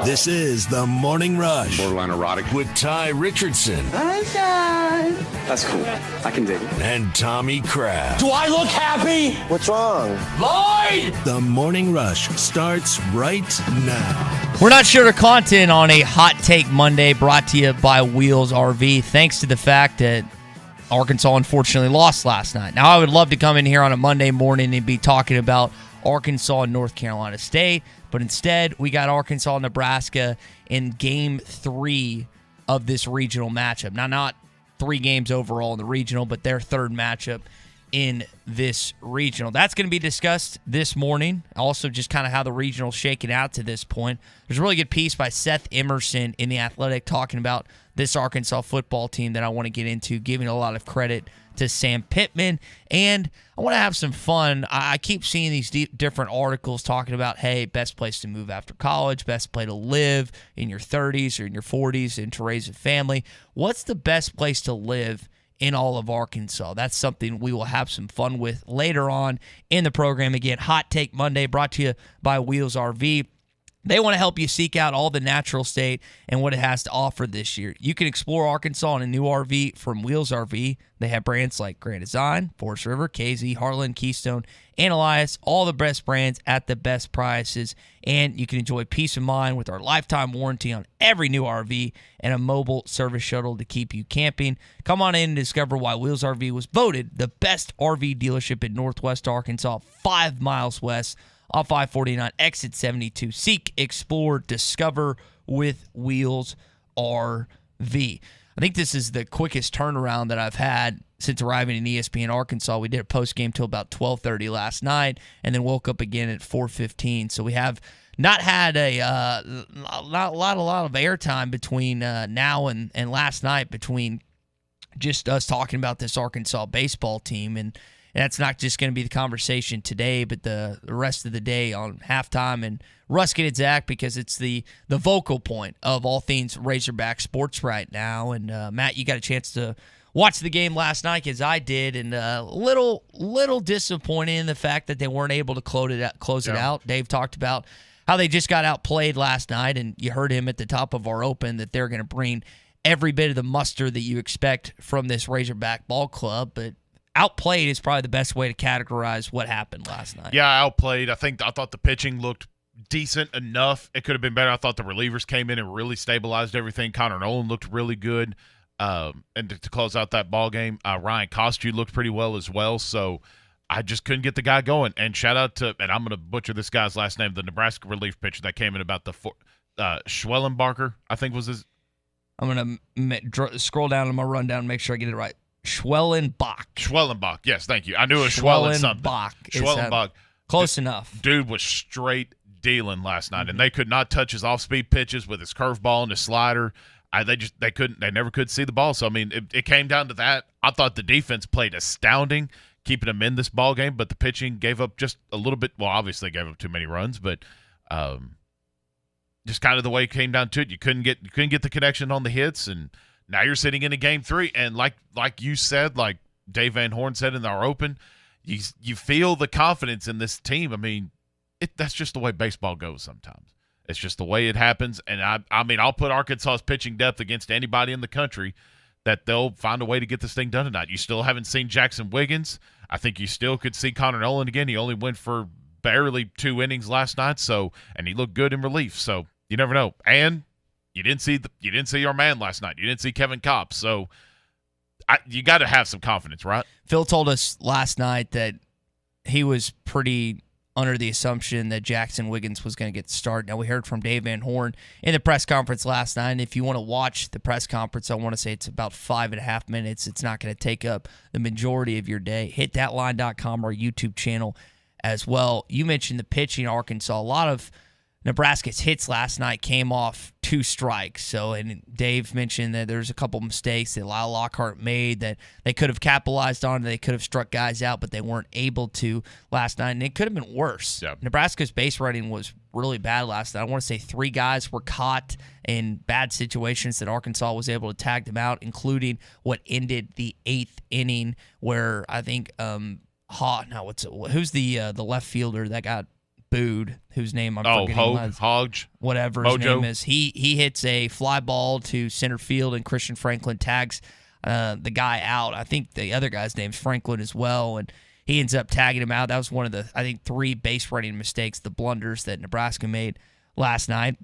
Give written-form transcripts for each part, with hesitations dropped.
This is The Morning Rush. Borderline erotic. With Ty Richardson. Okay. That's cool. I can dig it. And Tommy Kraft. Do I look happy? What's wrong? Lloyd! The Morning Rush starts right now. We're not sure of content on a Hot Take Monday brought to you by Wheels RV, thanks to the fact that Arkansas unfortunately lost last night. Now, I would love to come in here on a Monday morning and be talking about Arkansas and North Carolina State, but instead we got Arkansas and Nebraska in Game 3 of this regional matchup. Now, not 3 games overall in the regional, but their third matchup in this regional. That's going to be discussed this morning. Also, just kind of how the regional's shaking out to this point. There's a really good piece by Seth Emerson in The Athletic talking about this Arkansas football team that I want to get into, giving a lot of credit to Sam Pittman. And I want to have some fun. I keep seeing these different articles talking about, hey, best place to move after college, best place to live in your 30s or in your 40s and to raise a family. What's the best place to live in all of Arkansas? That's something we will have some fun with later on in the program. Again, Hot Take Monday brought to you by Wheels RV. They want to help you seek out all the natural state and what it has to offer this year. You can explore Arkansas in a new RV from Wheels RV. They have brands like Grand Design, Forest River, KZ, Heartland, Keystone, and Elias. All the best brands at the best prices. And you can enjoy peace of mind with our lifetime warranty on every new RV and a mobile service shuttle to keep you camping. Come on in and discover why Wheels RV was voted the best RV dealership in Northwest Arkansas, 5 miles west off I-49, exit 72. Seek, explore, discover with Wheels RV. I think this is the quickest turnaround that I've had since arriving in ESPN Arkansas. We did a post-game till about 12:30 last night and then woke up again at 4:15. So we have not had a lot of airtime between now and last night, between just us talking about this Arkansas baseball team. And that's not just going to be the conversation today, but the rest of the day on halftime and Ruskin and Zach, because it's the vocal point of all things Razorback sports right now. And Matt, you got a chance to watch the game last night, as I did, and a little disappointed in the fact that they weren't able to close it out. Dave talked about how they just got outplayed last night, and you heard him at the top of our open that they're going to bring every bit of the muster that you expect from this Razorback ball club, but outplayed is probably the best way to categorize what happened last night. Yeah, outplayed. I thought the pitching looked decent enough. It could have been better. I thought the relievers came in and really stabilized everything. Connor Nolan looked really good. And to close out that ball game, Ryan Costu looked pretty well as well. So I just couldn't get the guy going. And shout out to, and I'm going to butcher this guy's last name, the Nebraska relief pitcher that came in about the Schwellenbarker, I think was his. I'm going to scroll down on my rundown and make sure I get it right. Schwellenbach, yes, thank you. I knew it was Schwellen something. Schwellenbach. Close enough. Dude was straight dealing last night, and they could not touch his off-speed pitches with his curveball and his slider. They never could see the ball. So I mean, it came down to that. I thought the defense played astounding, keeping them in this ball game, but the pitching gave up just a little bit. Well, obviously gave up too many runs, but just kind of the way it came down to it. You couldn't get the connection on the hits, and now you're sitting in a Game 3, and like you said, like Dave Van Horn said in our open, you feel the confidence in this team. I mean, that's just the way baseball goes sometimes. It's just the way it happens, and I mean, I'll put Arkansas's pitching depth against anybody in the country that they'll find a way to get this thing done tonight. You still haven't seen Jackson Wiggins. I think you still could see Connor Nolan again. He only went for barely 2 innings last night, and he looked good in relief. So you never know. And you didn't see our man last night. You didn't see Kevin Kopp. So you got to have some confidence, right? Phil told us last night that he was pretty under the assumption that Jackson Wiggins was going to get the start. Now, we heard from Dave Van Horn in the press conference last night. And if you want to watch the press conference, I want to say it's about 5.5 minutes. It's not going to take up the majority of your day. Hit thatline.com, our YouTube channel as well. You mentioned the pitching, Arkansas. A lot of Nebraska's hits last night came off 2 strikes. So, and Dave mentioned that there's a couple mistakes that Lyle Lockhart made that they could have capitalized on. They could have struck guys out, but they weren't able to last night. And it could have been worse. Yep. Nebraska's base running was really bad last night. I want to say 3 guys were caught in bad situations that Arkansas was able to tag them out, including what ended the 8th inning where I think who's the left fielder that got booed, whose name I'm forgetting. Hodge. Whatever Mojo. his name is. He hits a fly ball to center field, and Christian Franklin tags the guy out. I think the other guy's name's Franklin as well, and he ends up tagging him out. That was one of the, I think, 3 base running mistakes, the blunders that Nebraska made last night.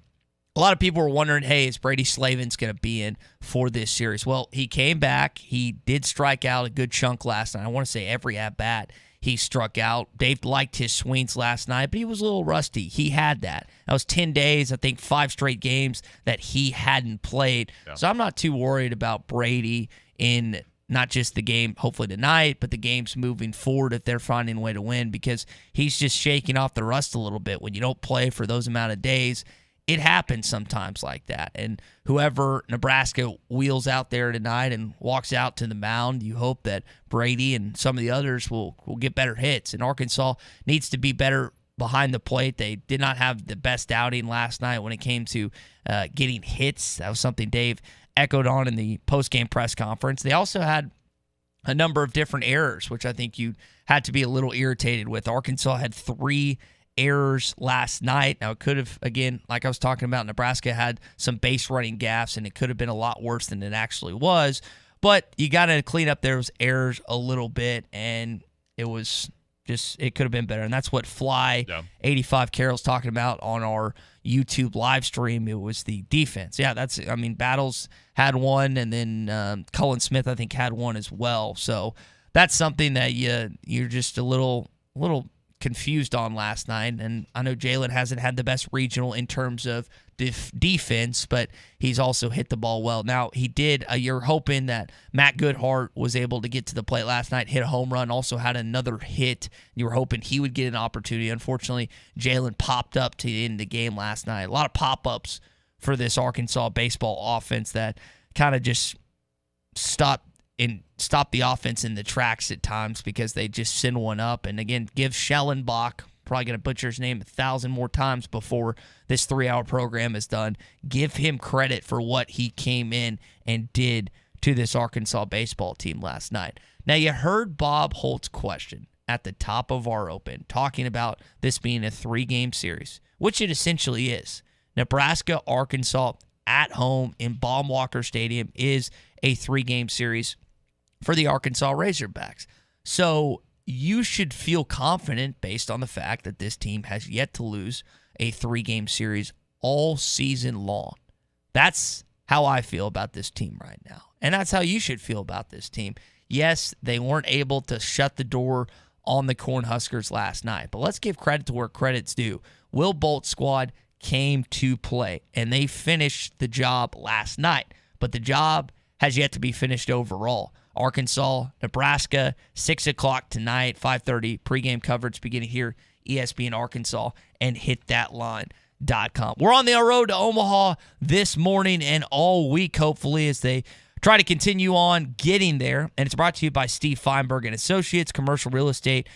A lot of people were wondering, hey, is Brady Slavin's going to be in for this series? Well, he came back. He did strike out a good chunk last night. I want to say every at-bat he struck out. Dave liked his swings last night, but he was a little rusty. He had that. That was 10 days, I think 5 straight games that he hadn't played. Yeah. So I'm not too worried about Brady in not just the game, hopefully tonight, but the games moving forward if they're finding a way to win, because he's just shaking off the rust a little bit. When you don't play for those amount of days, it happens sometimes like that. And whoever Nebraska wheels out there tonight and walks out to the mound, you hope that Brady and some of the others will get better hits. And Arkansas needs to be better behind the plate. They did not have the best outing last night when it came to getting hits. That was something Dave echoed on in the post-game press conference. They also had a number of different errors, which I think you had to be a little irritated with. Arkansas had 3 errors last night. Now, it could have, again, like I was talking about, Nebraska had some base running gaffes, and it could have been a lot worse than it actually was. But you got to clean up those errors a little bit, and it could have been better. And that's what Fly 85 Carroll's talking about on our YouTube live stream. It was the defense. Yeah, Battles had one, and then Cullen Smith, I think, had one as well. So that's something that you're just a little confused on last night. And I know Jalen hasn't had the best regional in terms of defense, but he's also hit the ball well. Now, he did, you're hoping that Matt Goodhart was able to get to the plate last night, hit a home run, also had another hit. You were hoping he would get an opportunity. Unfortunately, Jalen popped up to end the game last night. A lot of pop-ups for this Arkansas baseball offense that kind of just stop the offense in the tracks at times, because they just send one up. And again, give Schellenbach, probably going to butcher his name 1,000 more times before this 3-hour program is done. Give him credit for what he came in and did to this Arkansas baseball team last night. Now, you heard Bob Holt's question at the top of our open, talking about this being a 3-game series, which it essentially is. Nebraska, Arkansas at home in Baum-Walker Stadium is a 3-game series for the Arkansas Razorbacks. So you should feel confident based on the fact that this team has yet to lose a 3-game series all season long. That's how I feel about this team right now. And that's how you should feel about this team. Yes, they weren't able to shut the door on the Cornhuskers last night, but let's give credit to where credit's due. Will Bolt's squad came to play, and they finished the job last night, but the job has yet to be finished overall. Arkansas, Nebraska, 6 o'clock tonight, 5:30 pregame coverage beginning here, ESPN Arkansas, and hitthatline.com. We're on the road to Omaha this morning and all week, hopefully, as they try to continue on getting there. And it's brought to you by Steve Feinberg and Associates, commercial real estate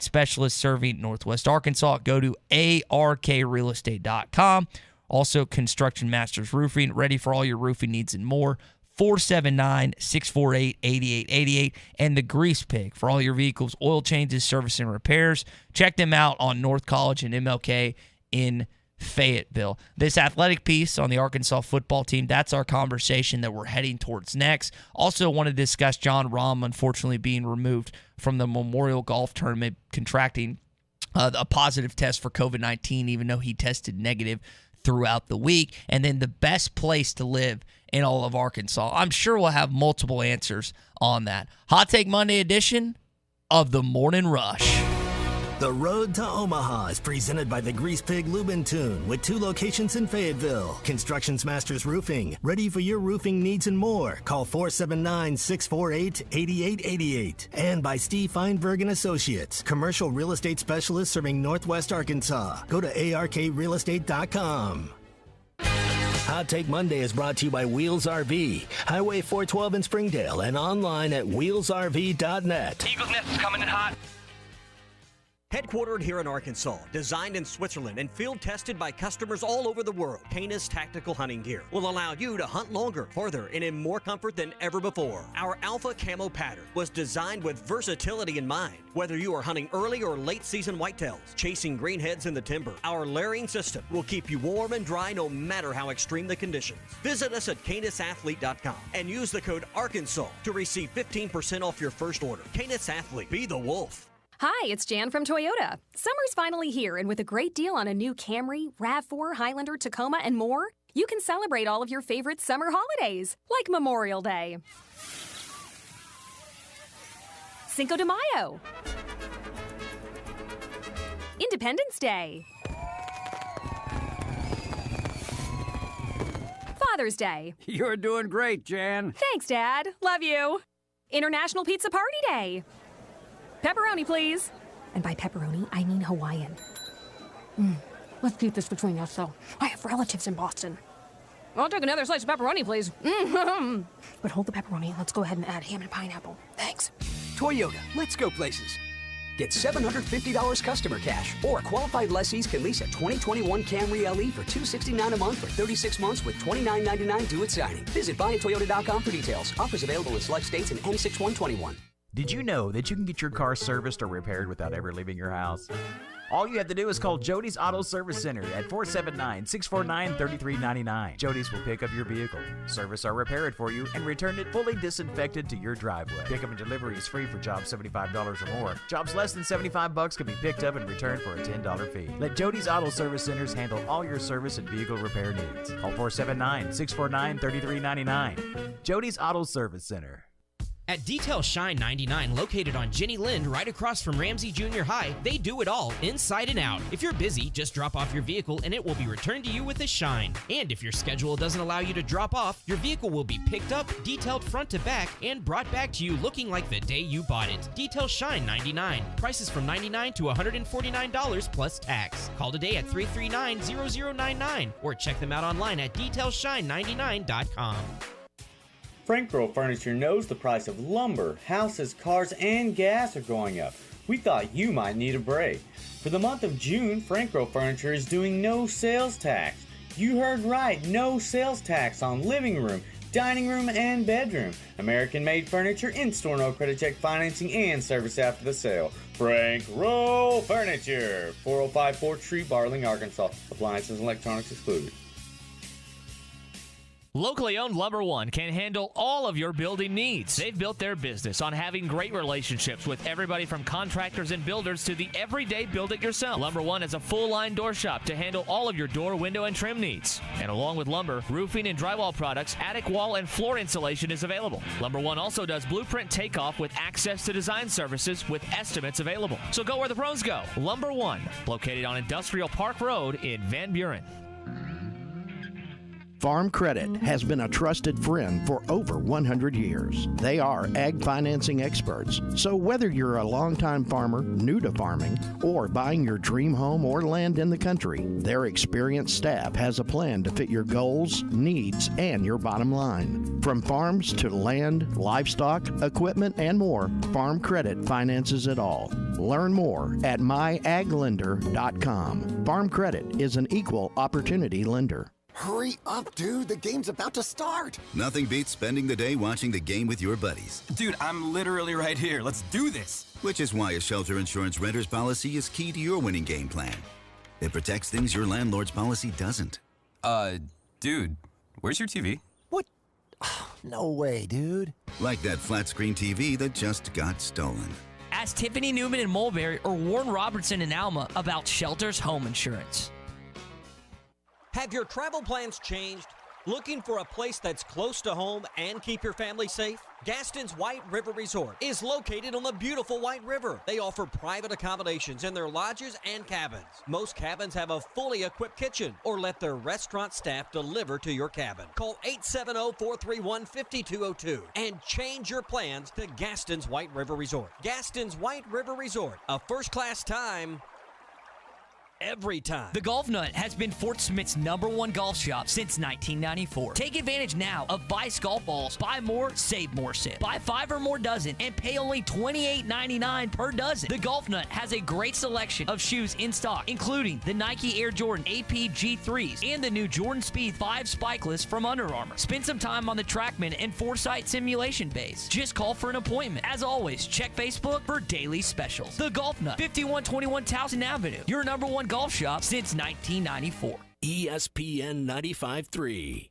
specialist serving Northwest Arkansas. Go to arkrealestate.com. Also, Construction Masters Roofing, ready for all your roofing needs and more. 479-648-8888. And the Grease Pig for all your vehicles, oil changes, service, and repairs. Check them out on North College and MLK in Fayetteville. This athletic piece on the Arkansas football team, that's our conversation that we're heading towards next. Also want to discuss John Rahm, unfortunately being removed from the Memorial Golf Tournament, contracting a positive test for COVID-19, even though he tested negative throughout the week. And then the best place to live in all of Arkansas. I'm sure we'll have multiple answers on that. Hot Take Monday edition of the Morning Rush. The Road to Omaha is presented by the Grease Pig Lube and Tune with 2 locations in Fayetteville. Constructions Masters Roofing, ready for your roofing needs and more. Call 479-648-8888. And by Steve Feinberg and Associates, commercial real estate specialist serving Northwest Arkansas. Go to arkrealestate.com. Hot Take Monday is brought to you by Wheels RV, Highway 412 in Springdale, and online at wheelsrv.net. Eagles Nest is coming in hot. Headquartered here in Arkansas, designed in Switzerland, and field tested by customers all over the world, Canis Tactical Hunting Gear will allow you to hunt longer, further, and in more comfort than ever before. Our Alpha Camo pattern was designed with versatility in mind. Whether you are hunting early or late season whitetails, chasing greenheads in the timber, our layering system will keep you warm and dry no matter how extreme the conditions. Visit us at canisathlete.com and use the code Arkansas to receive 15% off your first order. Canis Athlete, be the wolf. Hi, it's Jan from Toyota. Summer's finally here, and with a great deal on a new Camry, RAV4, Highlander, Tacoma, and more, you can celebrate all of your favorite summer holidays, like Memorial Day, Cinco de Mayo, Independence Day, Father's Day. You're doing great, Jan. Thanks, Dad. Love you. International Pizza Party Day. Pepperoni, please. And by pepperoni, I mean Hawaiian. Let's keep this between us, though. I have relatives in Boston. I'll take another slice of pepperoni, please. But hold the pepperoni and let's go ahead and add ham and pineapple. Thanks. Toyota, let's go places. Get $750 customer cash, or qualified lessees can lease a 2021 Camry LE for $269 a month for 36 months with $29.99 due at signing. Visit buyatoyota.com for details. Offers available in select states and N6121. Did you know that you can get your car serviced or repaired without ever leaving your house? All you have to do is call Jody's Auto Service Center at 479-649-3399. Jody's will pick up your vehicle, service or repair it for you, and return it fully disinfected to your driveway. Pickup and delivery is free for jobs $75 or more. Jobs less than $75 can be picked up and returned for a $10 fee. Let Jody's Auto Service Centers handle all your service and vehicle repair needs. Call 479-649-3399. Jody's Auto Service Center. At Detail Shine 99, located on Jenny Lind, right across from Ramsey Junior High, they do it all, inside and out. If you're busy, just drop off your vehicle and it will be returned to you with a shine. And if your schedule doesn't allow you to drop off, your vehicle will be picked up, detailed front to back, and brought back to you looking like the day you bought it. Detail Shine 99. Prices from $99 to $149 plus tax. Call today at 339-0099 or check them out online at detailshine99.com. Frank Girl Furniture knows the price of lumber, houses, cars, and gas are going up. We thought you might need a break. For the month of June, Frank Girl Furniture is doing no sales tax. You heard right, no sales tax on living room, dining room, and bedroom. American-made furniture, in-store no credit check financing, and service after the sale. Frank Roll Furniture, 405 4th Street, Barling, Arkansas. Appliances and electronics excluded. Locally owned Lumber One can handle all of your building needs. They've built their business on having great relationships with everybody from contractors and builders to the everyday build-it-yourself. Lumber One is a full-line door shop to handle all of your door, window, and trim needs. And along with lumber, roofing and drywall products, attic wall and floor insulation is available. Lumber One also does blueprint takeoff with access to design services with estimates available. So go where the pros go. Lumber One, located on Industrial Park Road in Van Buren. Farm Credit has been a trusted friend for over 100 years. They are ag financing experts. So whether you're a longtime farmer, new to farming, or buying your dream home or land in the country, their experienced staff has a plan to fit your goals, needs, and your bottom line. From farms to land, livestock, equipment, and more, Farm Credit finances it all. Learn more at myaglender.com. Farm Credit is an equal opportunity lender. Hurry up, dude. The game's about to start. Nothing beats spending the day watching the game with your buddies. Dude, I'm literally right here. Let's do this. Which is why a shelter insurance renter's policy is key to your winning game plan. It protects things your landlord's policy doesn't. Dude, where's your TV? What? Oh, no way, dude. Like that flat screen TV that just got stolen. Ask Tiffany Newman in Mulberry or Warren Robertson in Alma about Shelter's home insurance. Have your travel plans changed? Looking for a place that's close to home and keep your family safe? Gaston's White River Resort is located on the beautiful White River. They offer private accommodations in their lodges and cabins. Most cabins have a fully equipped kitchen or let their restaurant staff deliver to your cabin. Call 870-431-5202 and change your plans to Gaston's White River Resort. Gaston's White River Resort, a first-class time every time. The Golf Nut has been Fort Smith's #1 golf shop since 1994. Take advantage now of Vice golf balls. Buy more, save more sale. Buy 5 or more dozen and pay only $28.99 per dozen. The Golf Nut has a great selection of shoes in stock, including the Nike Air Jordan AP G3s and the new Jordan Speed 5 Spikeless from Under Armour. Spend some time on the TrackMan and Foresight simulation base. Just call for an appointment. As always, check Facebook for daily specials. The Golf Nut, 5121 Towson Avenue, your #1 golf shop since 1994. ESPN 95.3.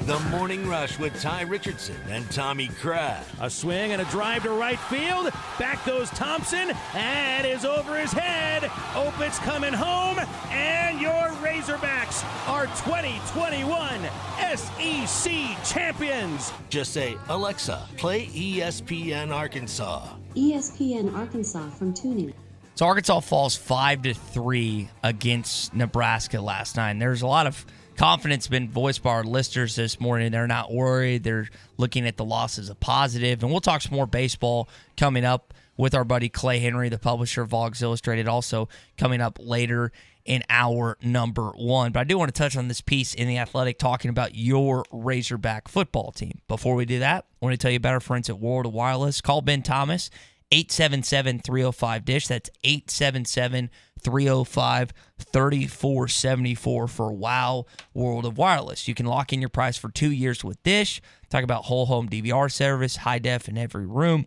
The Morning Rush with Ty Richardson and Tommy Kraft. A swing and a drive to right field. Back goes Thompson, and is over his head. Opitz coming home, and your Razorbacks are 2021 SEC champions. Just say, Alexa, play ESPN Arkansas. ESPN Arkansas from TuneIn. So Arkansas falls 5-3 against Nebraska last night. And there's a lot of confidence been voiced by our listeners this morning. They're not worried. They're looking at the loss as a positive. And we'll talk some more baseball coming up with our buddy Clay Henry, the publisher of Vogs Illustrated, also coming up later in hour number 1. But I do want to touch on this piece in The Athletic talking about your Razorback football team. Before we do that, I want to tell you about our friends at World of Wireless. Call Ben Thomas, 877-305-DISH. That's 877-305-3474 for WOW World of Wireless. You can lock in your price for 2 years with DISH. Talk about whole home DVR service, high def in every room.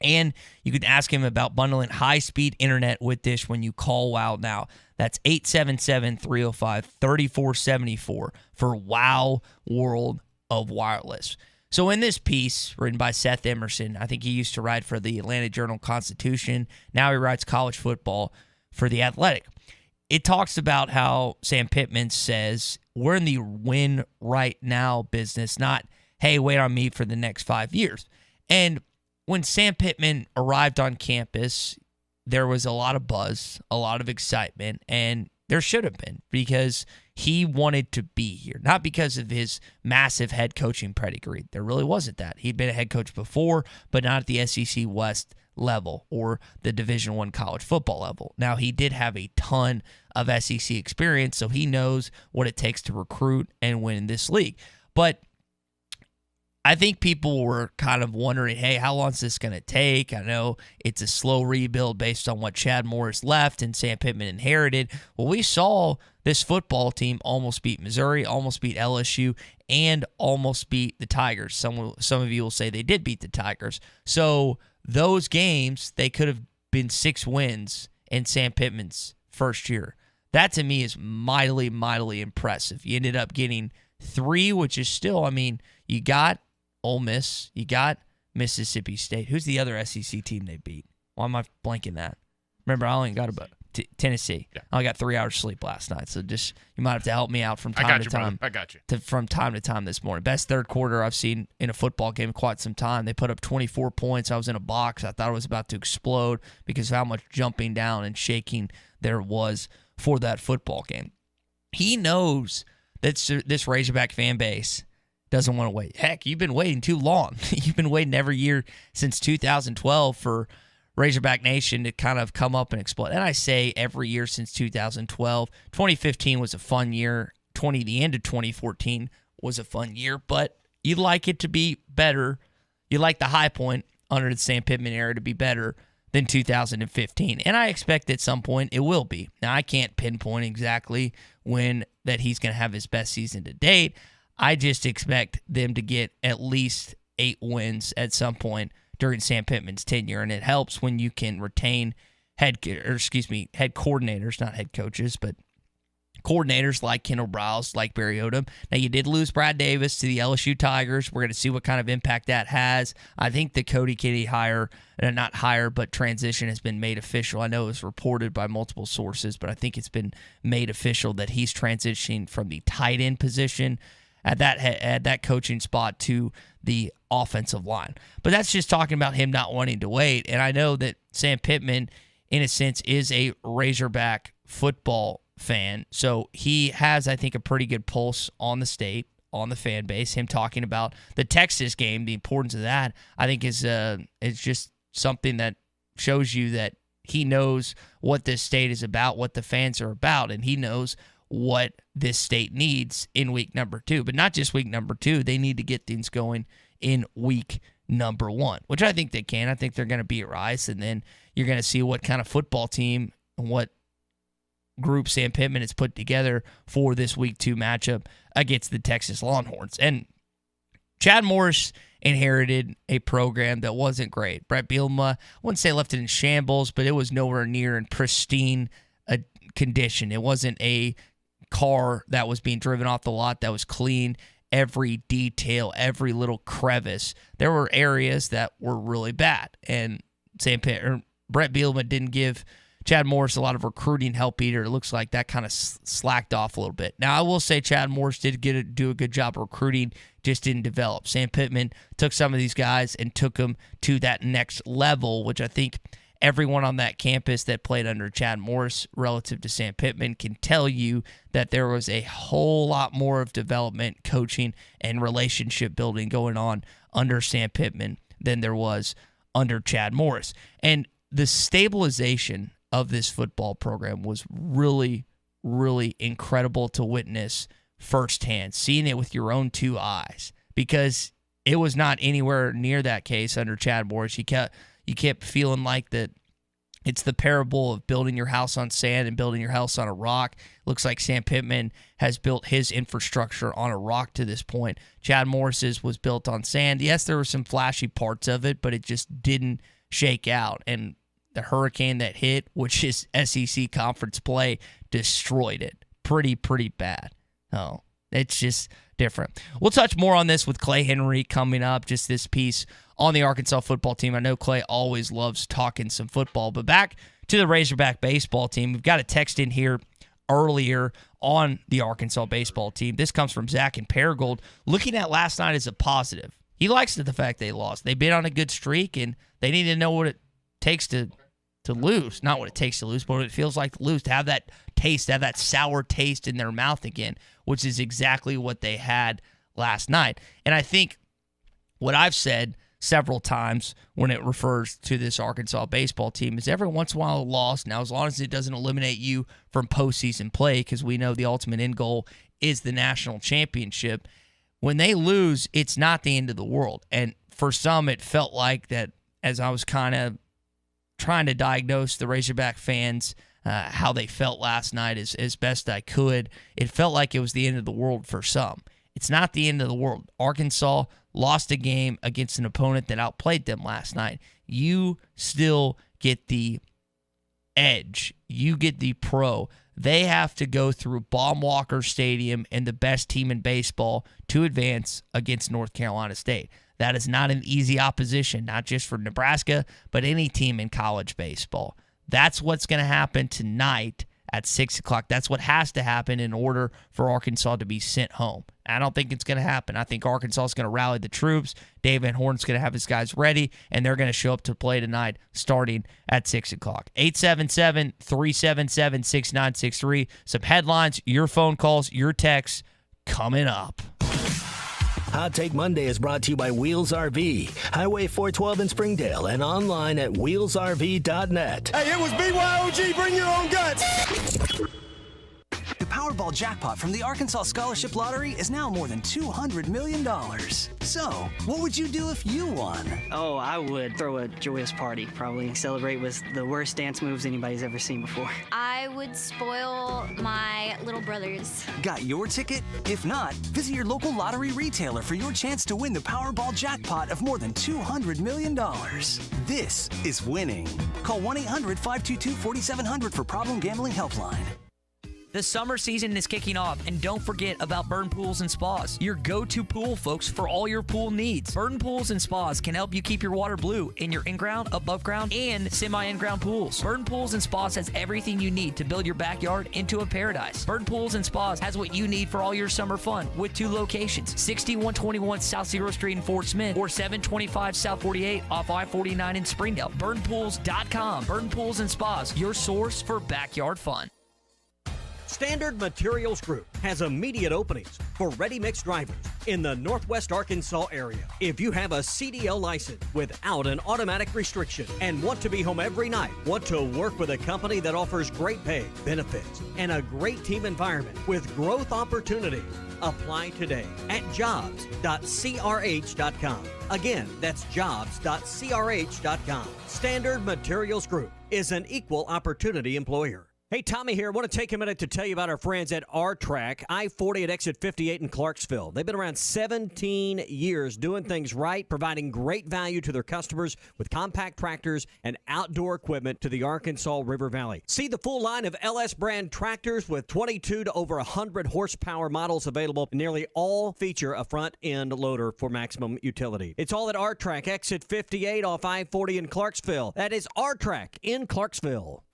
And you can ask him about bundling high-speed internet with DISH when you call WOW now. That's 877-305-3474 for WOW World of Wireless. So in this piece, written by Seth Emerson, I think he used to write for the Atlanta Journal-Constitution. Now he writes college football for The Athletic. It talks about how Sam Pittman says, we're in the win right now business, not, hey, wait on me for the next 5 years. And when Sam Pittman arrived on campus, there was a lot of buzz, a lot of excitement, and there should have been, because he wanted to be here, not because of his massive head coaching pedigree. There really wasn't that. He'd been a head coach before, but not at the SEC West level or the Division I college football level. Now, he did have a ton of SEC experience, so he knows what it takes to recruit and win this league. But I think people were kind of wondering, hey, how long is this going to take? I know it's a slow rebuild based on what Chad Morris left and Sam Pittman inherited. Well, we saw this football team almost beat Missouri, almost beat LSU, and almost beat the Tigers. Some of you will say they did beat the Tigers. So those games, they could have been 6 wins in Sam Pittman's first year. That, to me, is mightily, mightily impressive. You ended up getting 3, which is still, I mean, you got Ole Miss, you got Mississippi State. Who's the other SEC team they beat? Why am I blanking that? Remember, I only got about Tennessee. Yeah. I only got 3 hours sleep last night, so just you might have to help me out from time to time. I got you. From time to time this morning. Best third quarter I've seen in a football game in quite some time. They put up 24 points. I was in a box. I thought it was about to explode because of how much jumping down and shaking there was for that football game. He knows that this Razorback fan base doesn't want to wait. Heck, you've been waiting too long. You've been waiting every year since 2012 for Razorback Nation to kind of come up and explode. And I say every year since 2012. 2015 was a fun year. The end of 2014 was a fun year, but you'd like it to be better. You like the high point under the Sam Pittman era to be better than 2015. And I expect at some point it will be. Now, I can't pinpoint exactly when that he's going to have his best season to date. I just expect them to get at least 8 wins at some point during Sam Pittman's tenure, and it helps when you can retain head coordinators, not head coaches, but coordinators like Kendall Browse, like Barry Odom. Now, you did lose Brad Davis to the LSU Tigers. We're going to see what kind of impact that has. I think the Cody Kitty transition has been made official. I know it was reported by multiple sources, but I think it's been made official that he's transitioning from the tight end position at that coaching spot to the offensive line. But that's just talking about him not wanting to wait. And I know that Sam Pittman, in a sense, is a Razorback football fan. So he has, I think, a pretty good pulse on the state. on the fan base. Him talking about the Texas game, the importance of that, I think is just something that shows you that he knows what this state is about, what the fans are about, and he knows what this state needs in week number 2. But not just week number 2. They need to get things going in week number 1, which I think they can. I think they're going to beat Rice, and then you're going to see what kind of football team and what group Sam Pittman has put together for this week 2 matchup against the Texas Longhorns. And Chad Morris inherited a program that wasn't great. Brett Bielema, I wouldn't say left it in shambles, but it was nowhere near in pristine condition. It wasn't a car that was being driven off the lot that was clean. Every detail, every little crevice. There were areas that were really bad. And Brett Bielema didn't give Chad Morris a lot of recruiting help either. It looks like that kind of slacked off a little bit. Now, I will say Chad Morris did do a good job of recruiting, just didn't develop. Sam Pittman took some of these guys and took them to that next level, which I think everyone on that campus that played under Chad Morris relative to Sam Pittman can tell you that there was a whole lot more of development, coaching, and relationship building going on under Sam Pittman than there was under Chad Morris. And the stabilization of this football program was really, really incredible to witness firsthand, seeing it with your own 2 eyes, because it was not anywhere near that case under Chad Morris. You kept feeling like that it's the parable of building your house on sand and building your house on a rock. Looks like Sam Pittman has built his infrastructure on a rock to this point. Chad Morris's was built on sand. Yes, there were some flashy parts of it, but it just didn't shake out. And the hurricane that hit, which is SEC conference play, destroyed it. Pretty bad. Oh, it's just different. We'll touch more on this with Clay Henry coming up, just this piece on the Arkansas football team. I know Clay always loves talking some football, but back to the Razorback baseball team. We've got a text in here earlier on the Arkansas baseball team. This comes from Zach in Paragould, looking at last night as a positive. He likes the fact they lost. They've been on a good streak, and they need to know what it takes to lose. Not what it takes to lose, but what it feels like to lose, to have that taste, to have that sour taste in their mouth again, which is exactly what they had last night. And I think what I've said several times when it refers to this Arkansas baseball team is every once in a while a loss. Now, as long as it doesn't eliminate you from postseason play, because we know the ultimate end goal is the national championship, when they lose, it's not the end of the world. And for some, it felt like that, as I was kind of trying to diagnose the Razorback fans, how they felt last night as best I could, it felt like it was the end of the world for some. It's not the end of the world. Arkansas lost a game against an opponent that outplayed them last night. You still get the edge. You get the pro. They have to go through Baum-Walker Stadium and the best team in baseball to advance against North Carolina State. That is not an easy opposition, not just for Nebraska, but any team in college baseball. That's what's going to happen tonight at 6 o'clock. That's what has to happen in order for Arkansas to be sent home. I don't think it's going to happen. I think Arkansas is going to rally the troops. Dave Van Horn's going to have his guys ready, and they're going to show up to play tonight starting at 6 o'clock. 877-377-6963. Some headlines, your phone calls, your texts coming up. Hot Take Monday is brought to you by Wheels RV, Highway 412 in Springdale, and online at wheelsrv.net. Hey, it was BYOG, bring your own guts. The Powerball jackpot from the Arkansas Scholarship Lottery is now more than $200 million. So, what would you do if you won? Oh, I would throw a joyous party, probably celebrate with the worst dance moves anybody's ever seen before. I would spoil my little brothers. Got your ticket? If not, visit your local lottery retailer for your chance to win the Powerball jackpot of more than $200 million. This is winning. Call 1-800-522-4700 for Problem Gambling Helpline. The summer season is kicking off, and don't forget about Burton Pools and Spas, your go-to pool folks for all your pool needs. Burton Pools and Spas can help you keep your water blue in your in-ground, above-ground, and semi-in-ground pools. Burton Pools and Spas has everything you need to build your backyard into a paradise. Burton Pools and Spas has what you need for all your summer fun with 2 locations, 6121 South 0th Street in Fort Smith or 725 South 48 off I-49 in Springdale. BurtonPools.com. Burton Pools and Spas, your source for backyard fun. Standard Materials Group has immediate openings for ready-mix drivers in the Northwest Arkansas area. If you have a CDL license without an automatic restriction and want to be home every night, want to work with a company that offers great pay, benefits, and a great team environment with growth opportunities, apply today at jobs.crh.com. Again, that's jobs.crh.com. Standard Materials Group is an equal opportunity employer. Hey, Tommy here. I want to take a minute to tell you about our friends at R-Track, I-40 at exit 58 in Clarksville. They've been around 17 years doing things right, providing great value to their customers with compact tractors and outdoor equipment to the Arkansas River Valley. See the full line of LS brand tractors with 22 to over 100 horsepower models available. Nearly all feature a front-end loader for maximum utility. It's all at R-Track, exit 58 off I-40 in Clarksville. That is R-Track in Clarksville.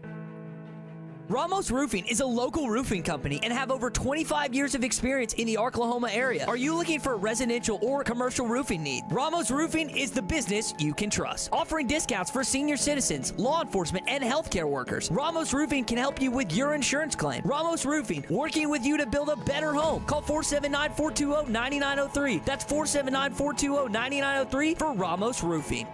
Ramos Roofing is a local roofing company and have over 25 years of experience in the Oklahoma area. Are you looking for a residential or commercial roofing need? Ramos Roofing is the business you can trust, offering discounts for senior citizens, law enforcement, and healthcare workers. Ramos Roofing can help you with your insurance claim. Ramos Roofing, working with you to build a better home. Call 479-420-9903. That's 479-420-9903 for Ramos Roofing.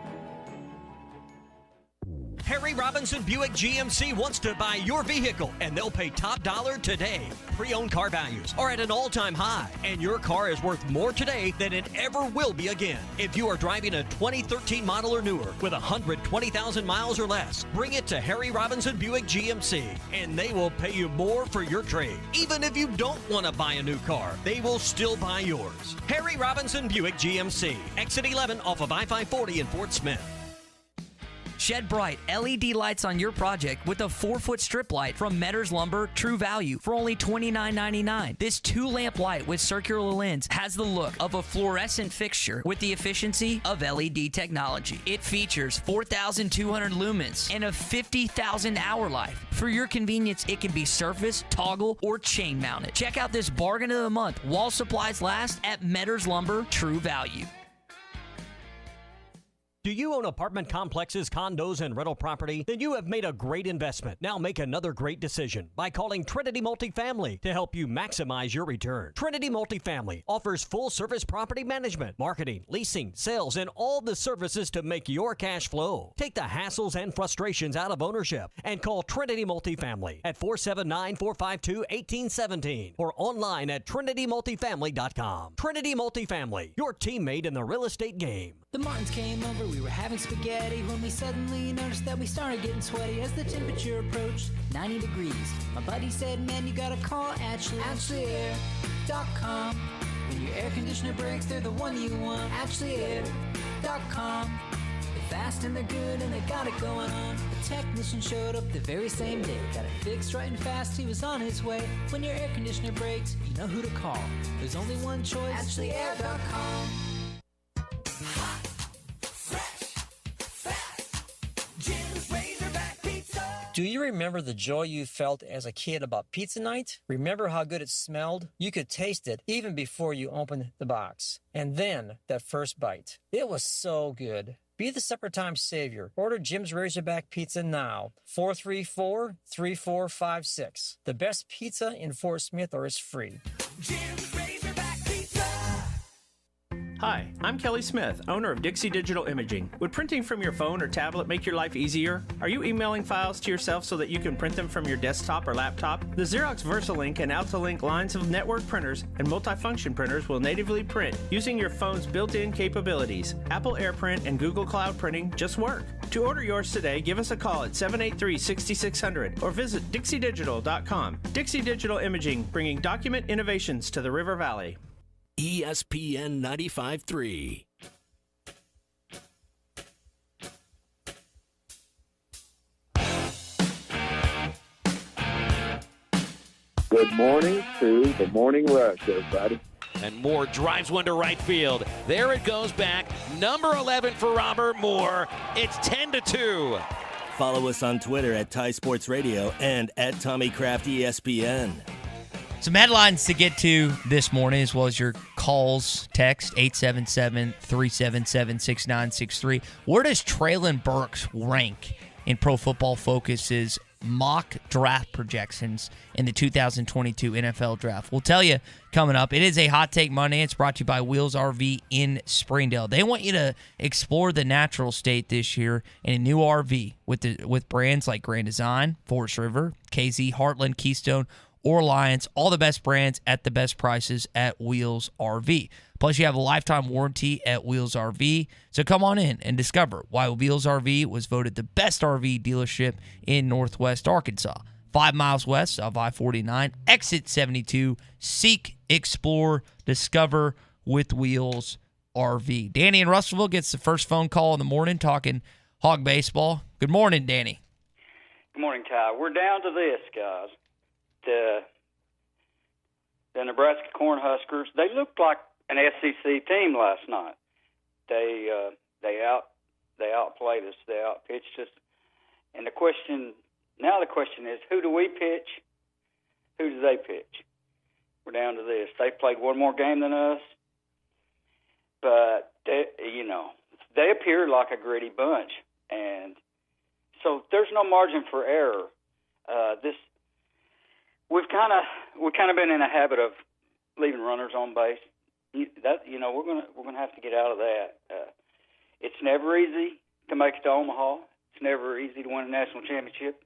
Harry Robinson Buick GMC wants to buy your vehicle, and they'll pay top dollar today. Pre-owned car values are at an all-time high, and your car is worth more today than it ever will be again. If you are driving a 2013 model or newer with 120,000 miles or less, bring it to Harry Robinson Buick GMC, and they will pay you more for your trade. Even if you don't want to buy a new car, they will still buy yours. Harry Robinson Buick GMC, exit 11 off of I-540 in Fort Smith. Shed bright LED lights on your project with a 4-foot strip light from Metters Lumber True Value for only $29.99. This 2-lamp light with circular lens has the look of a fluorescent fixture with the efficiency of LED technology. It features 4,200 lumens and a 50,000 hour life. For your convenience, it can be surface, toggle, or chain mounted. Check out this bargain of the month while supplies last at Metters Lumber True Value. Do you own apartment complexes, condos, and rental property? Then you have made a great investment. Now make another great decision by calling Trinity Multifamily to help you maximize your return. Trinity Multifamily offers full-service property management, marketing, leasing, sales, and all the services to make your cash flow. Take the hassles and frustrations out of ownership and call Trinity Multifamily at 479-452-1817 or online at trinitymultifamily.com. Trinity Multifamily, your teammate in the real estate game. The Martins came over, we were having spaghetti when we suddenly noticed that we started getting sweaty as the temperature approached 90 degrees. My buddy said, man, you gotta call AshleyAir.com. When your air conditioner breaks, they're the one you want. AshleyAir.com. They're fast and they're good and they got it going on. The technician showed up the very same day. Got it fixed right and fast, he was on his way. When your air conditioner breaks, you know who to call. There's only one choice, AshleyAir.com. Do you remember the joy you felt as a kid about pizza night? Remember how good it smelled? You could taste it even before you opened the box. And then that first bite. It was so good. Be the supper time savior. Order Jim's Razorback Pizza now. 434-3456. The best pizza in Fort Smith, or it's free. Jim's Razorback Pizza. Hi, I'm Kelly Smith, owner of Dixie Digital Imaging. Would printing from your phone or tablet make your life easier? Are you emailing files to yourself so that you can print them from your desktop or laptop? The Xerox VersaLink and AltaLink lines of network printers and multifunction printers will natively print using your phone's built-in capabilities. Apple AirPrint and Google Cloud Printing just work. To order yours today, give us a call at 783-6600 or visit dixiedigital.com. Dixie Digital Imaging, bringing document innovations to the River Valley. ESPN 95.3. Good morning to the Morning Rush, everybody. And Moore drives one to right field. There it goes back. Number 11 for Robert Moore. It's 10-2. Follow us on Twitter at Ty Sports Radio and at Tommy Craft ESPN. Some headlines to get to this morning, as well as your calls, text, 877-377-6963. Where does Traylon Burks rank in Pro Football Focus's mock draft projections in the 2022 NFL Draft. We'll tell you coming up. It is a Hot Take Monday. It's brought to you by Wheels RV in Springdale. They want you to explore the natural state this year in a new RV with brands like Grand Design, Forest River, KZ, Heartland, Keystone, or Alliance. All the best brands at the best prices at Wheels RV. Plus, you have a lifetime warranty at Wheels RV. So come on in and discover why Wheels RV was voted the best RV dealership in Northwest Arkansas. 5 miles west of I-49, exit 72. Seek, explore, discover with Wheels RV. Danny in Russellville gets the first phone call in the morning talking Hog baseball. Good morning, Danny. Good morning, Ty. We're down to this, guys. The Nebraska Cornhuskers, they looked like an SEC team last night. They outplayed us. They outpitched us. And the question is, who do we pitch? Who do they pitch? We're down to this. They played one more game than us, but they appear like a gritty bunch, and so there's no margin for error. We've kind of been in a habit of leaving runners on base. We're gonna have to get out of that. It's never easy to make it to Omaha. It's never easy to win a national championship,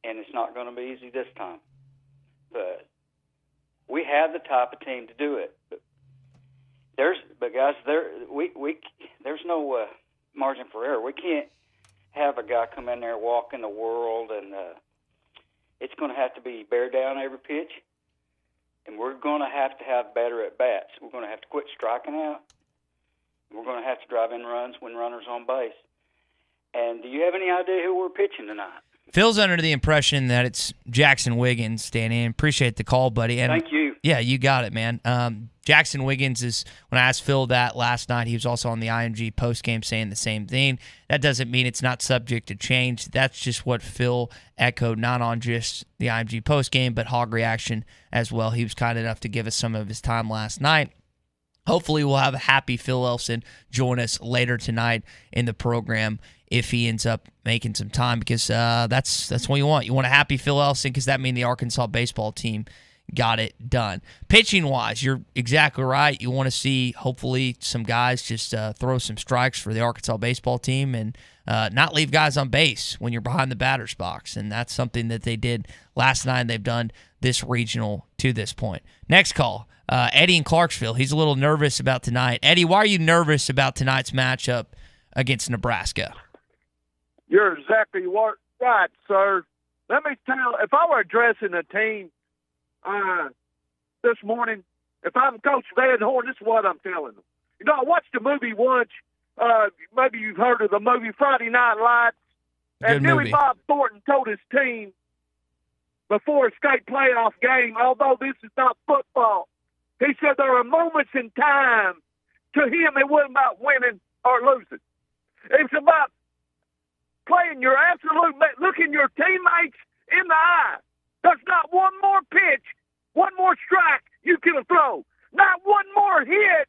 and it's not going to be easy this time. But we have the type of team to do it. But there's no margin for error. We can't have a guy come in there walking the world, and it's going to have to be bear down every pitch. And we're going to have better at bats. We're going to have to quit striking out. We're going to have to drive in runs when runners on base. And do you have any idea who we're pitching tonight? Phil's under the impression that it's Jackson Wiggins, Danny. Appreciate the call, buddy. And thank you. Yeah, you got it, man. Jackson Wiggins is, when I asked Phil that last night, he was also on the IMG postgame saying the same thing. That doesn't mean it's not subject to change. That's just what Phil echoed, not on just the IMG postgame, but Hog Reaction as well. He was kind enough to give us some of his time last night. Hopefully we'll have a happy Phil Elson join us later tonight in the program if he ends up making some time, because that's what you want. You want a happy Phil Elson, because that means the Arkansas baseball team got it done. Pitching-wise, you're exactly right. You want to see, hopefully, some guys just throw some strikes for the Arkansas baseball team and not leave guys on base when you're behind the batter's box, and that's something that they did last night and they've done this regional to this point. Next call, Eddie in Clarksville. He's a little nervous about tonight. Eddie, why are you nervous about tonight's matchup against Nebraska? You're exactly right, sir. Let me tell, if I were addressing a team this morning, if I'm Coach Van Horn, this is what I'm telling them. I watched a movie once. Maybe you've heard of the movie Friday Night Lights. And Billy Bob Thornton told his team before a state playoff game, although this is not football, he said there are moments in time. To him, it wasn't about winning or losing. It's about playing your absolute best, looking your teammates in the eye. There's not one more pitch, one more strike you could have thrown. Not one more hit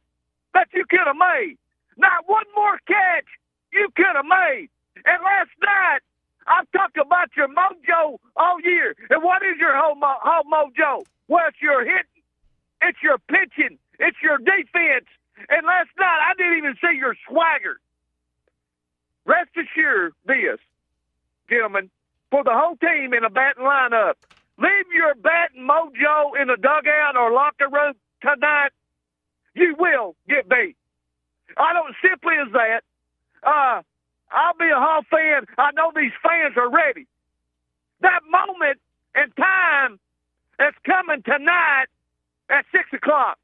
that you could have made. Not one more catch you could have made. And last night, I've talked about your mojo all year. And what is your whole mojo? Well, it's your hitting. It's your pitching. It's your defense. And last night, I didn't even see your swagger. Rest assured this, gentlemen, for the whole team in a batting lineup, leave your batting mojo in the dugout or locker room tonight. You will get beat. I don't simply as that. I'll be a Hall fan. I know these fans are ready. That moment and time that's coming tonight at 6 o'clock.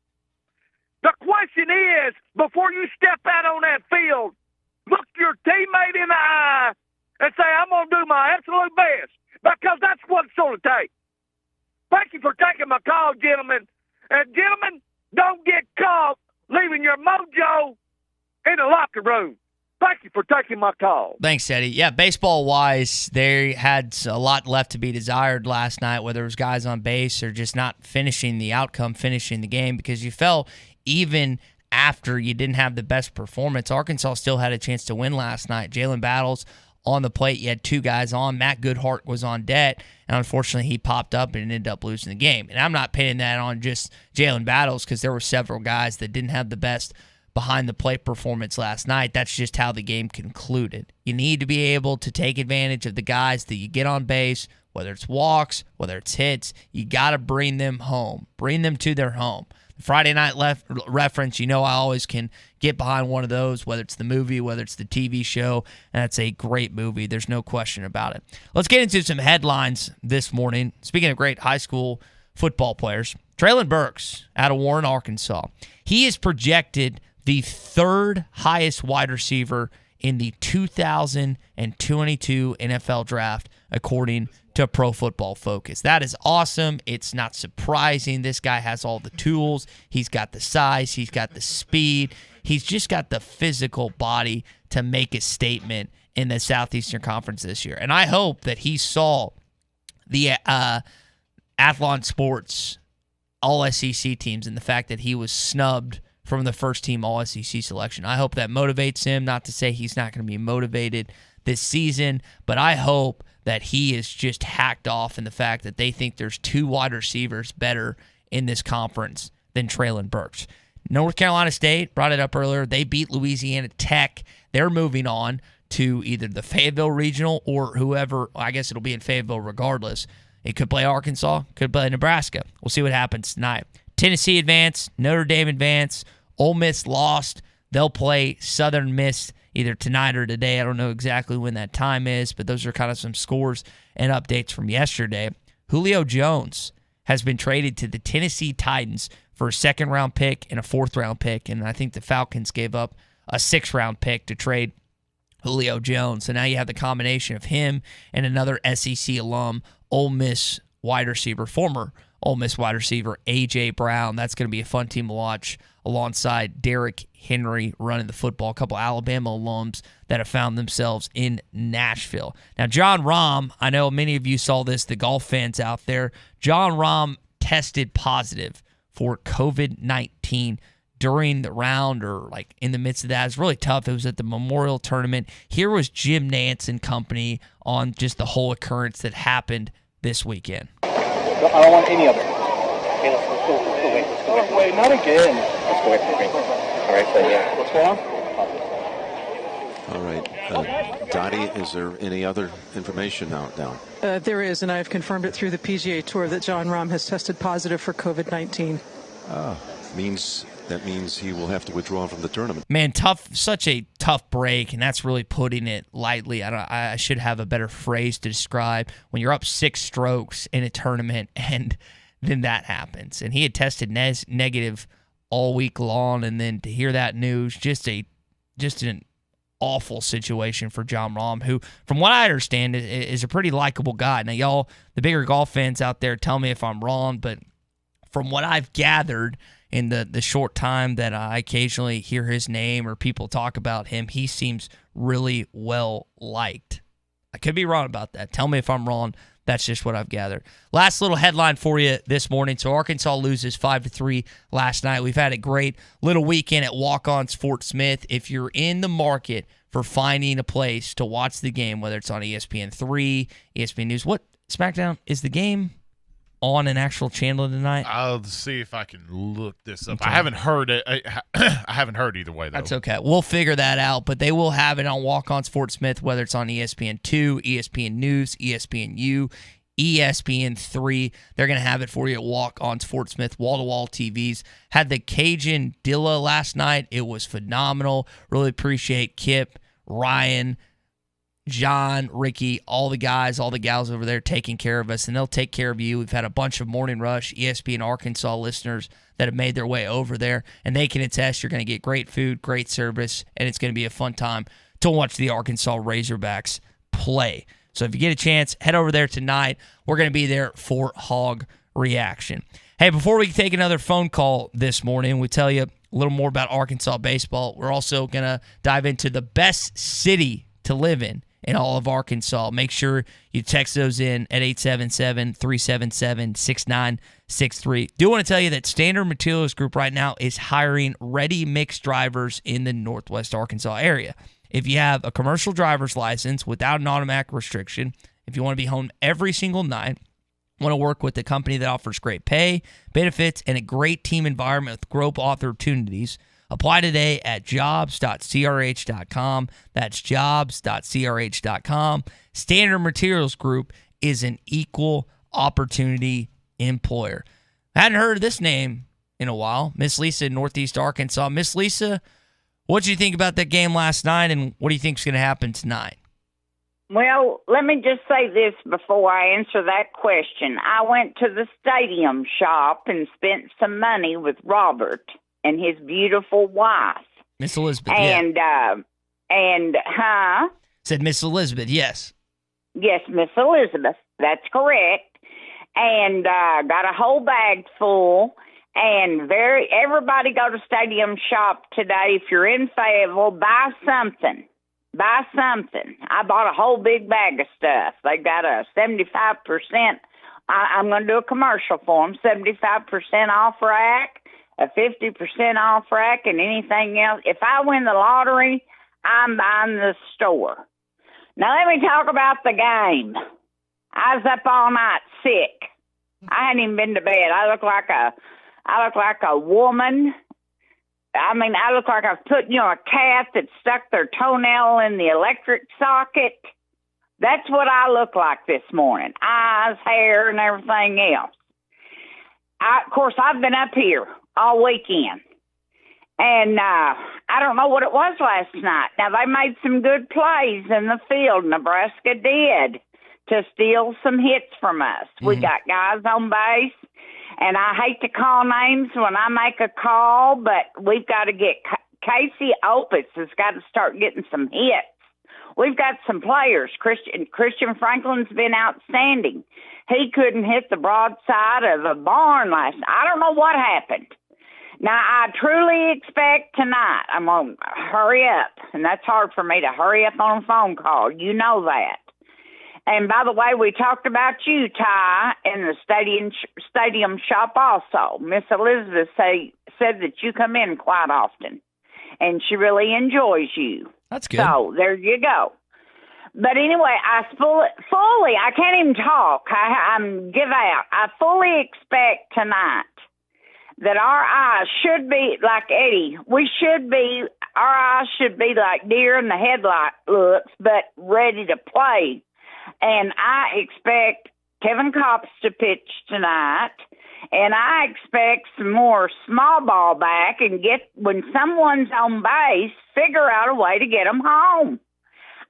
The question is, before you step out on that field, look your teammate in the eye and say, I'm going to do my absolute best, because that's what it's going to take. Thank you for taking my call, gentlemen. And, gentlemen, don't get caught leaving your mojo in the locker room. Thank you for taking my call. Thanks, Eddie. Yeah, baseball-wise, they had a lot left to be desired last night, whether it was guys on base or just not finishing the outcome, finishing the game, because you felt even after you didn't have the best performance, Arkansas still had a chance to win last night. Jalen Battles on the plate. You had two guys on. Matt Goodhart was on deck, and unfortunately he popped up and ended up losing the game. And I'm not pinning that on just Jalen Battles because there were several guys that didn't have the best behind-the-plate performance last night. That's just how the game concluded. You need to be able to take advantage of the guys that you get on base, whether it's walks, whether it's hits. You got to bring them home. Bring them to their home. Friday Night Reference, I always can get behind one of those, whether it's the movie, whether it's the TV show, and it's a great movie. There's no question about it. Let's get into some headlines this morning. Speaking of great high school football players, Traylon Burks out of Warren, Arkansas. He is projected the third highest wide receiver in the 2022 NFL Draft, according to Pro Football Focus. That is awesome. It's not surprising. This guy has all the tools. He's got the size. He's got the speed. He's just got the physical body to make a statement in the Southeastern Conference this year. And I hope that he saw the Athlon Sports All-SEC teams and the fact that he was snubbed from the first-team All-SEC selection. I hope that motivates him. Not to say he's not going to be motivated this season, but I hope that he is just hacked off in the fact that they think there's two wide receivers better in this conference than Traylon Burks. North Carolina State, brought it up earlier, they beat Louisiana Tech. They're moving on to either the Fayetteville Regional or whoever. I guess it'll be in Fayetteville regardless. It could play Arkansas, could play Nebraska. We'll see what happens tonight. Tennessee advanced, Notre Dame advanced, Ole Miss lost. They'll play Southern Miss either tonight or today. I don't know exactly when that time is, but those are kind of some scores and updates from yesterday. Julio Jones has been traded to the Tennessee Titans for a second-round pick and a fourth-round pick, and I think the Falcons gave up a sixth-round pick to trade Julio Jones. So now you have the combination of him and another SEC alum, Ole Miss wide receiver, former Ole Miss wide receiver, A.J. Brown. That's going to be a fun team to watch alongside Derrick Henry running the football. A couple Alabama alums that have found themselves in Nashville. Now, John Rahm, I know many of you saw this, the golf fans out there. John Rahm tested positive for COVID-19 during the round or like in the midst of that. It was really tough. It was at the Memorial Tournament. Here was Jim Nantz and company on just the whole occurrence that happened this weekend. I don't want any of it. Okay, let's go wait. Not again. Let's go wait for the green. All right, so yeah. What's going on? All right. Dottie, is there any other information now down? There is, and I have confirmed it through the PGA Tour that John Rahm has tested positive for COVID-19. That means he will have to withdraw from the tournament. Man, such a tough break, and that's really putting it lightly. I should have a better phrase to describe when you're up 6 strokes in a tournament and then that happens. And he had tested negative all week long, and then to hear that news, just an awful situation for John Rahm, who, from what I understand, is a pretty likable guy. Now, y'all, the bigger golf fans out there, tell me if I'm wrong, but from what I've gathered in the short time that I occasionally hear his name or people talk about him, he seems really well liked. I could be wrong about that. Tell me if I'm wrong. That's just what I've gathered. Last little headline for you this morning. So Arkansas loses 5-3 last night. We've had a great little weekend at Walk-On's Fort Smith. If you're in the market for finding a place to watch the game, whether it's on ESPN3, ESPN News, what SmackDown is the game on an actual channel tonight? I'll see if I can look this up. Okay. I haven't heard it. I haven't heard either way, though. That's okay. We'll figure that out, but they will have it on Walk-On's Fort Smith, whether it's on ESPN2, ESPN News, ESPNU, ESPN3. They're going to have it for you at Walk-On's Fort Smith, wall-to-wall TVs. Had the Cajun Dilla last night. It was phenomenal. Really appreciate Kip, Ryan, John, Ricky, all the guys, all the gals over there taking care of us, and they'll take care of you. We've had a bunch of Morning Rush, ESPN Arkansas listeners that have made their way over there, and they can attest you're going to get great food, great service, and it's going to be a fun time to watch the Arkansas Razorbacks play. So if you get a chance, head over there tonight. We're going to be there for Hog Reaction. Hey, before we take another phone call this morning, we tell you a little more about Arkansas baseball. We're also going to dive into the best city to live in all of Arkansas. Make sure you text those in at 877-377-6963. Do want to tell you that Standard Materials Group right now is hiring ready-mix drivers in the Northwest Arkansas area. If you have a commercial driver's license without an automatic restriction, if you want to be home every single night, want to work with a company that offers great pay, benefits, and a great team environment with growth opportunities, apply today at jobs.crh.com. That's jobs.crh.com. Standard Materials Group is an equal opportunity employer. I hadn't heard of this name in a while. Miss Lisa in Northeast Arkansas. Miss Lisa, what did you think about that game last night, and what do you think is going to happen tonight? Well, let me just say this before I answer that question. I went to the stadium shop and spent some money with Robert and his beautiful wife. Miss Elizabeth, Said Miss Elizabeth, yes. Yes, Miss Elizabeth. That's correct. And got a whole bag full. And everybody go to stadium shop today. If you're in Fayetteville, buy something. Buy something. I bought a whole big bag of stuff. They got a 75%. I'm going to do a commercial for them. 75% off rack, a 50% off rack, and anything else. If I win the lottery, I'm buying the store. Now let me talk about the game. I was up all night sick. I hadn't even been to bed. I look like a woman. I mean, I look like I've put, a cat that stuck their toenail in the electric socket. That's what I look like this morning. Eyes, hair, and everything else. Of course, I've been up here all weekend. And I don't know what it was last night. Now, they made some good plays in the field. Nebraska did to steal some hits from us. Mm-hmm. We got guys on base. And I hate to call names when I make a call, but we've got to get Casey Opitz has got to start getting some hits. We've got some players. Christian Franklin's been outstanding. He couldn't hit the broadside of a barn last night. I don't know what happened. Now, I truly expect tonight, I'm going to hurry up, and that's hard for me to hurry up on a phone call. You know that. And by the way, we talked about you, Ty, in the stadium shop also. Miss Elizabeth said that you come in quite often, and she really enjoys you. That's good. So there you go. But anyway, I fully, I can't even talk. I'm give out. I fully expect tonight that our eyes should be like Eddie. Our eyes should be like deer in the headlight looks, but ready to play. And I expect Kevin Kopps to pitch tonight, and I expect some more small ball back and when someone's on base, figure out a way to get them home.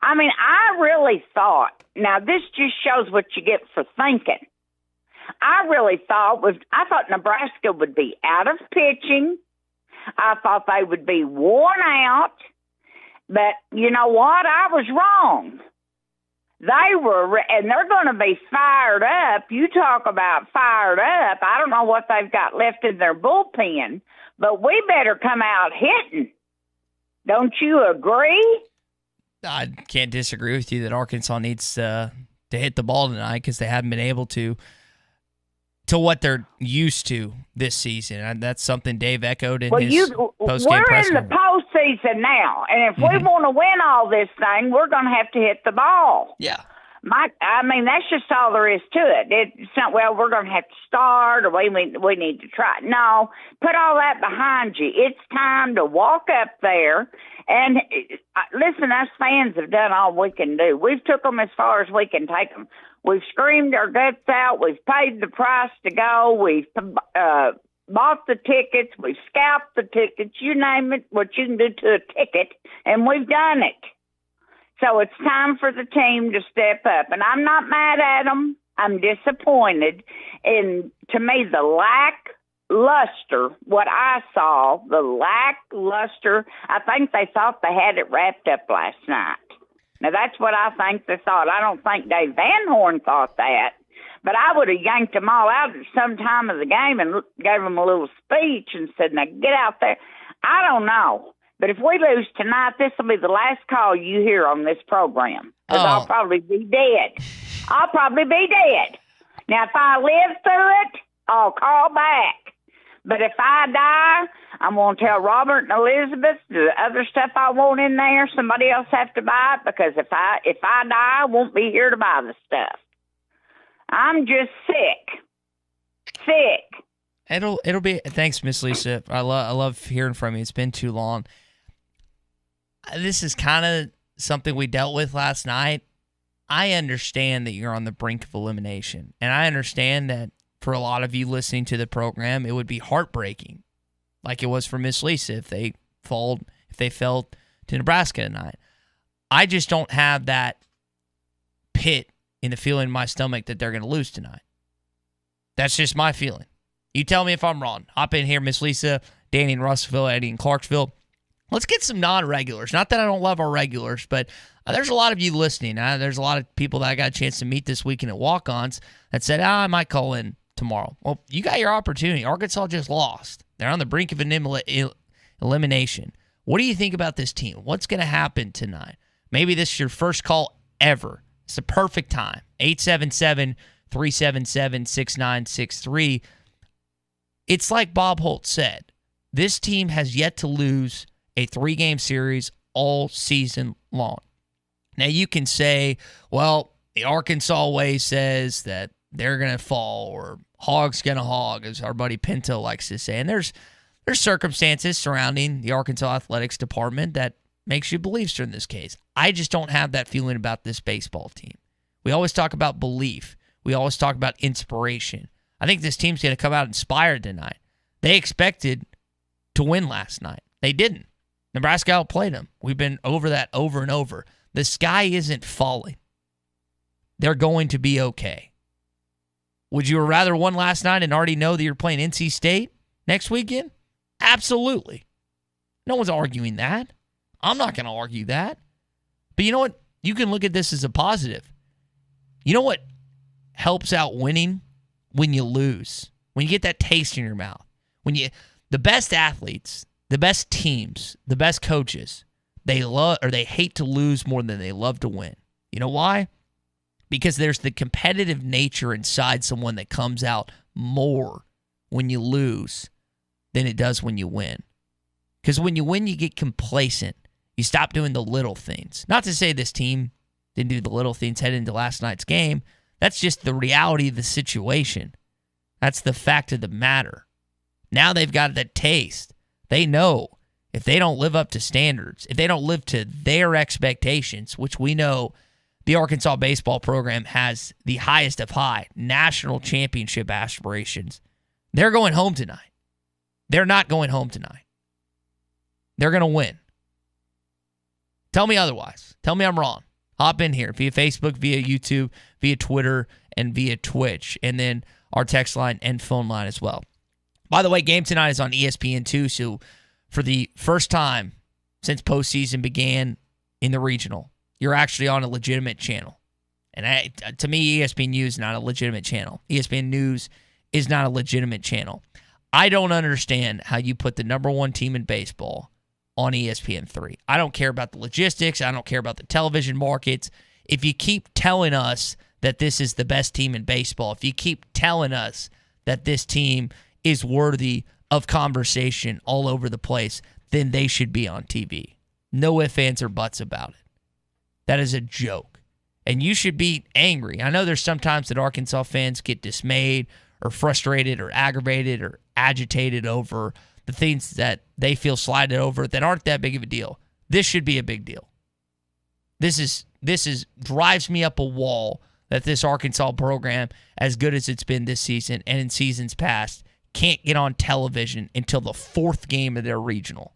I mean, I really thought, now this just shows what you get for thinking. I thought Nebraska would be out of pitching. I thought they would be worn out. But you know what? I was wrong. They were, and they're going to be fired up. You talk about fired up. I don't know what they've got left in their bullpen, but we better come out hitting. Don't you agree? I can't disagree with you that Arkansas needs to hit the ball tonight because they haven't been able to what they're used to this season. And that's something Dave echoed in his post-game press conference. We're in the postseason now, and if we want to win all this thing, we're going to have to hit the ball. Yeah. I mean, that's just all there is to it. It's not, well, we're going to have to start or we need to try. No, put all that behind you. It's time to walk up there and listen, us fans have done all we can do. We've took them as far as we can take them. We've screamed our guts out. We've paid the price to go. We've bought the tickets. We've scalped the tickets. You name it, what you can do to a ticket, and we've done it. So it's time for the team to step up. And I'm not mad at them. I'm disappointed. And to me, the lackluster, what I saw, the lackluster, I think they thought they had it wrapped up last night. Now, that's what I think they thought. I don't think Dave Van Horn thought that. But I would have yanked them all out at some time of the game and gave them a little speech and said, now get out there. I don't know. But if we lose tonight, this will be the last call you hear on this program. Because I'll probably be dead. Now, if I live through it, I'll call back. But if I die, I'm going to tell Robert and Elizabeth the other stuff I want in there, somebody else have to buy it, because if I die, I won't be here to buy the stuff. I'm just sick. It'll be. Thanks, Miss Lisa. I love hearing from you. It's been too long. This is kind of something we dealt with last night. I understand that you're on the brink of elimination, and I understand that for a lot of you listening to the program, it would be heartbreaking, like it was for Miss Lisa if they fell to Nebraska tonight. I just don't have that pit in the feeling in my stomach that they're going to lose tonight. That's just my feeling. You tell me if I'm wrong. Hop in here, Miss Lisa, Danny in Russellville, Eddie in Clarksville. Let's get some non-regulars. Not that I don't love our regulars, but there's a lot of you listening. There's a lot of people that I got a chance to meet this weekend at walk-ons that said, I might call in tomorrow. Well, you got your opportunity. Arkansas just lost. They're on the brink of an elimination. What do you think about this team? What's going to happen tonight? Maybe this is your first call ever. It's the perfect time. 877-377-6963. It's like Bob Holt said. This team has yet to lose a 3-game series all season long. Now, you can say, well, the Arkansas way says that they're going to fall, or hog's going to hog, as our buddy Pinto likes to say. And there's circumstances surrounding the Arkansas athletics department that makes you believe in this case. I just don't have that feeling about this baseball team. We always talk about belief. We always talk about inspiration. I think this team's going to come out inspired tonight. They expected to win last night. They didn't. Nebraska outplayed them. We've been over that over and over. The sky isn't falling. They're going to be okay. Would you have rather won last night and already know that you're playing NC State next weekend? Absolutely. No one's arguing that. I'm not going to argue that. But you know what? You can look at this as a positive. You know what helps out winning? When you lose. When you get that taste in your mouth. The best athletes, the best teams, the best coaches, they hate to lose more than they love to win. You know why? Because there's the competitive nature inside someone that comes out more when you lose than it does when you win. Because when you win, you get complacent. You stop doing the little things. Not to say this team didn't do the little things heading into last night's game. That's just the reality of the situation. That's the fact of the matter. Now they've got that taste. They know if they don't live up to standards, if they don't live to their expectations, which we know the Arkansas baseball program has the highest of high, national championship aspirations, they're going home tonight. They're not going home tonight. They're going to win. Tell me otherwise. Tell me I'm wrong. Hop in here via Facebook, via YouTube, via Twitter, and via Twitch. And then our text line and phone line as well. By the way, game tonight is on ESPN2, so for the first time since postseason began in the regional, you're actually on a legitimate channel. And to me, ESPNU is not a legitimate channel. ESPN News is not a legitimate channel. I don't understand how you put the number one team in baseball on ESPN3. I don't care about the logistics. I don't care about the television markets. If you keep telling us that this is the best team in baseball, if you keep telling us that this team is worthy of conversation all over the place, then they should be on TV. No ifs, ands, or buts about it. That is a joke. And you should be angry. I know there's sometimes that Arkansas fans get dismayed or frustrated or aggravated or agitated over the things that they feel slighted over that aren't that big of a deal. This should be a big deal. This drives me up a wall that this Arkansas program, as good as it's been this season and in seasons past, can't get on television until the fourth game of their regional.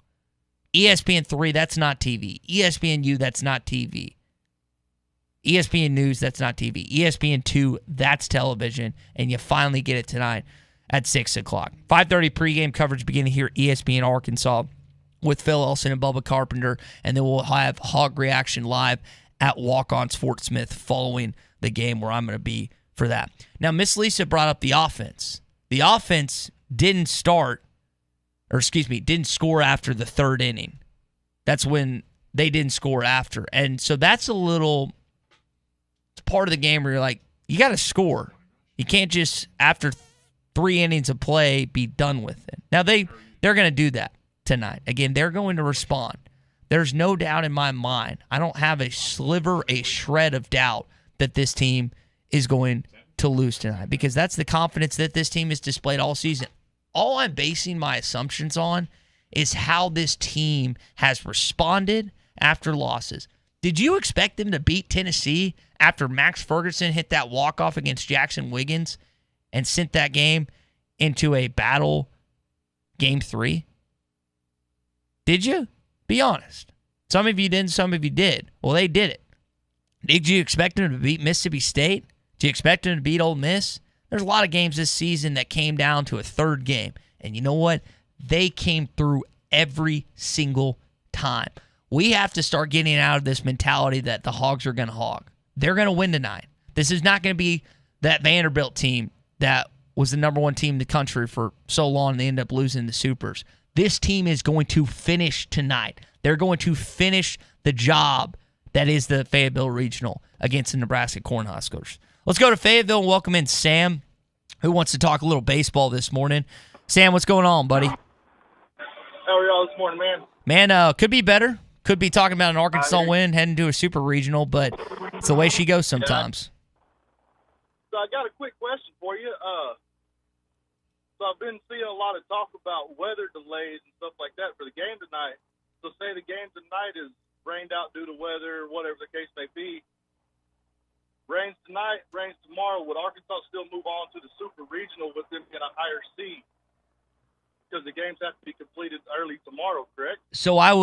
ESPN3, that's not TV. ESPNU, that's not TV. ESPN News, that's not TV. ESPN2, that's television, and you finally get it tonight at 6 o'clock. 5:30 pregame coverage beginning here at ESPN Arkansas with Phil Elson and Bubba Carpenter, and then we'll have Hog Reaction live at Walk-Ons Fort Smith following the game where I'm going to be for that. Now, Miss Lisa brought up the offense. The offense didn't score after the third inning. That's when they didn't score after. And so that's it's part of the game where you're like, you got to score. You can't just, after 3 innings of play, be done with it. Now, they're going to do that tonight. Again, they're going to respond. There's no doubt in my mind. I don't have a shred of doubt that this team is going to lose tonight because that's the confidence that this team has displayed all season. All I'm basing my assumptions on is how this team has responded after losses. Did you expect them to beat Tennessee after Max Ferguson hit that walk-off against Jackson Wiggins and sent that game into a battle game 3? Did you? Be honest. Some of you didn't, some of you did. Well, they did it. Did you expect them to beat Mississippi State? Did you expect them to beat Ole Miss? There's a lot of games this season that came down to a third game. And you know what? They came through every single time. We have to start getting out of this mentality that the Hogs are going to hog. They're going to win tonight. This is not going to be that Vanderbilt team that was the number 1 team in the country for so long and they ended up losing the Supers. This team is going to finish tonight. They're going to finish the job that is the Fayetteville Regional against the Nebraska Cornhuskers. Let's go to Fayetteville and welcome in Sam, who wants to talk a little baseball this morning. Sam, what's going on, buddy? How are y'all this morning, man? Man, could be better. Could be talking about an Arkansas win, heading to a super regional, but it's the way she goes sometimes. So I got a quick question for you. So I've been seeing a lot of talk about weather delays and stuff like that for the game tonight. So say the game tonight is rained out due to weather, whatever the case may be. Rains tonight, rains tomorrow. Would Arkansas still move on to the super regional with them in a higher seed? Because the games have to be completed early tomorrow, correct? So I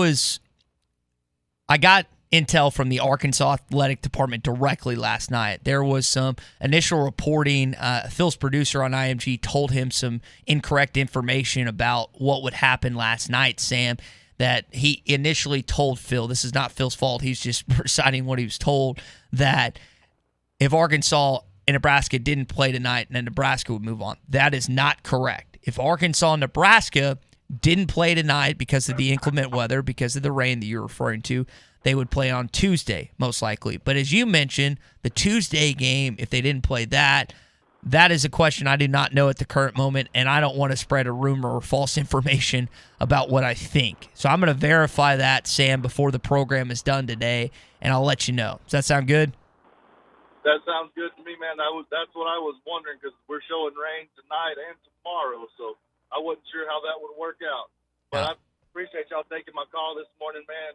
got intel from the Arkansas Athletic Department directly last night. There was some initial reporting. Phil's producer on IMG told him some incorrect information about what would happen last night, Sam, that he initially told Phil. This is not Phil's fault. He's just reciting what he was told, that if Arkansas and Nebraska didn't play tonight, then Nebraska would move on. That is not correct. If Arkansas and Nebraska didn't play tonight because of the inclement weather, because of the rain that you're referring to, they would play on Tuesday, most likely. But as you mentioned, the Tuesday game, if they didn't play that is a question I do not know at the current moment, and I don't want to spread a rumor or false information about what I think. So I'm going to verify that, Sam, before the program is done today, and I'll let you know. Does that sound good? That sounds good to me, man. That's what I was wondering, because we're showing rain tonight and tomorrow, so I wasn't sure how that would work out. But I appreciate y'all taking my call this morning, man.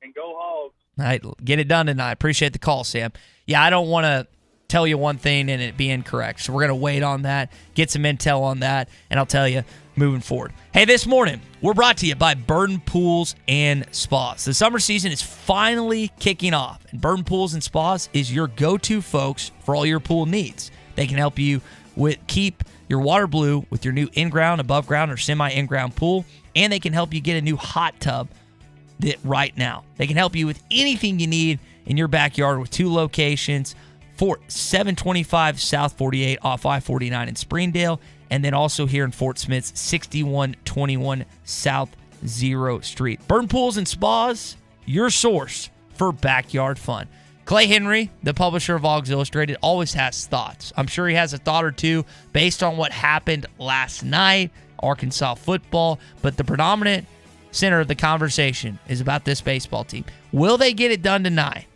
And go Hogs. All right, get it done tonight. Appreciate the call, Sam. Yeah, I don't want to tell you one thing and it be incorrect. So we're going to wait on that, get some intel on that, and I'll tell you moving forward. Hey, this morning, we're brought to you by Burton Pools and Spas. The summer season is finally kicking off, and Burton Pools and Spas is your go-to folks for all your pool needs. They can help you keep your water blue with your new in-ground, above-ground, or semi-in-ground pool, and they can help you get a new hot tub right now. They can help you with anything you need in your backyard with 2 locations, 725 South 48 off I-49 in Springdale, and then also here in Fort Smith's 6121 South 0 Street. Burton Pools and Spas, your source for backyard fun. Clay Henry, the publisher of Augs Illustrated, always has thoughts. I'm sure he has a thought or two based on what happened last night, Arkansas football, but the predominant center of the conversation is about this baseball team. Will they get it done tonight?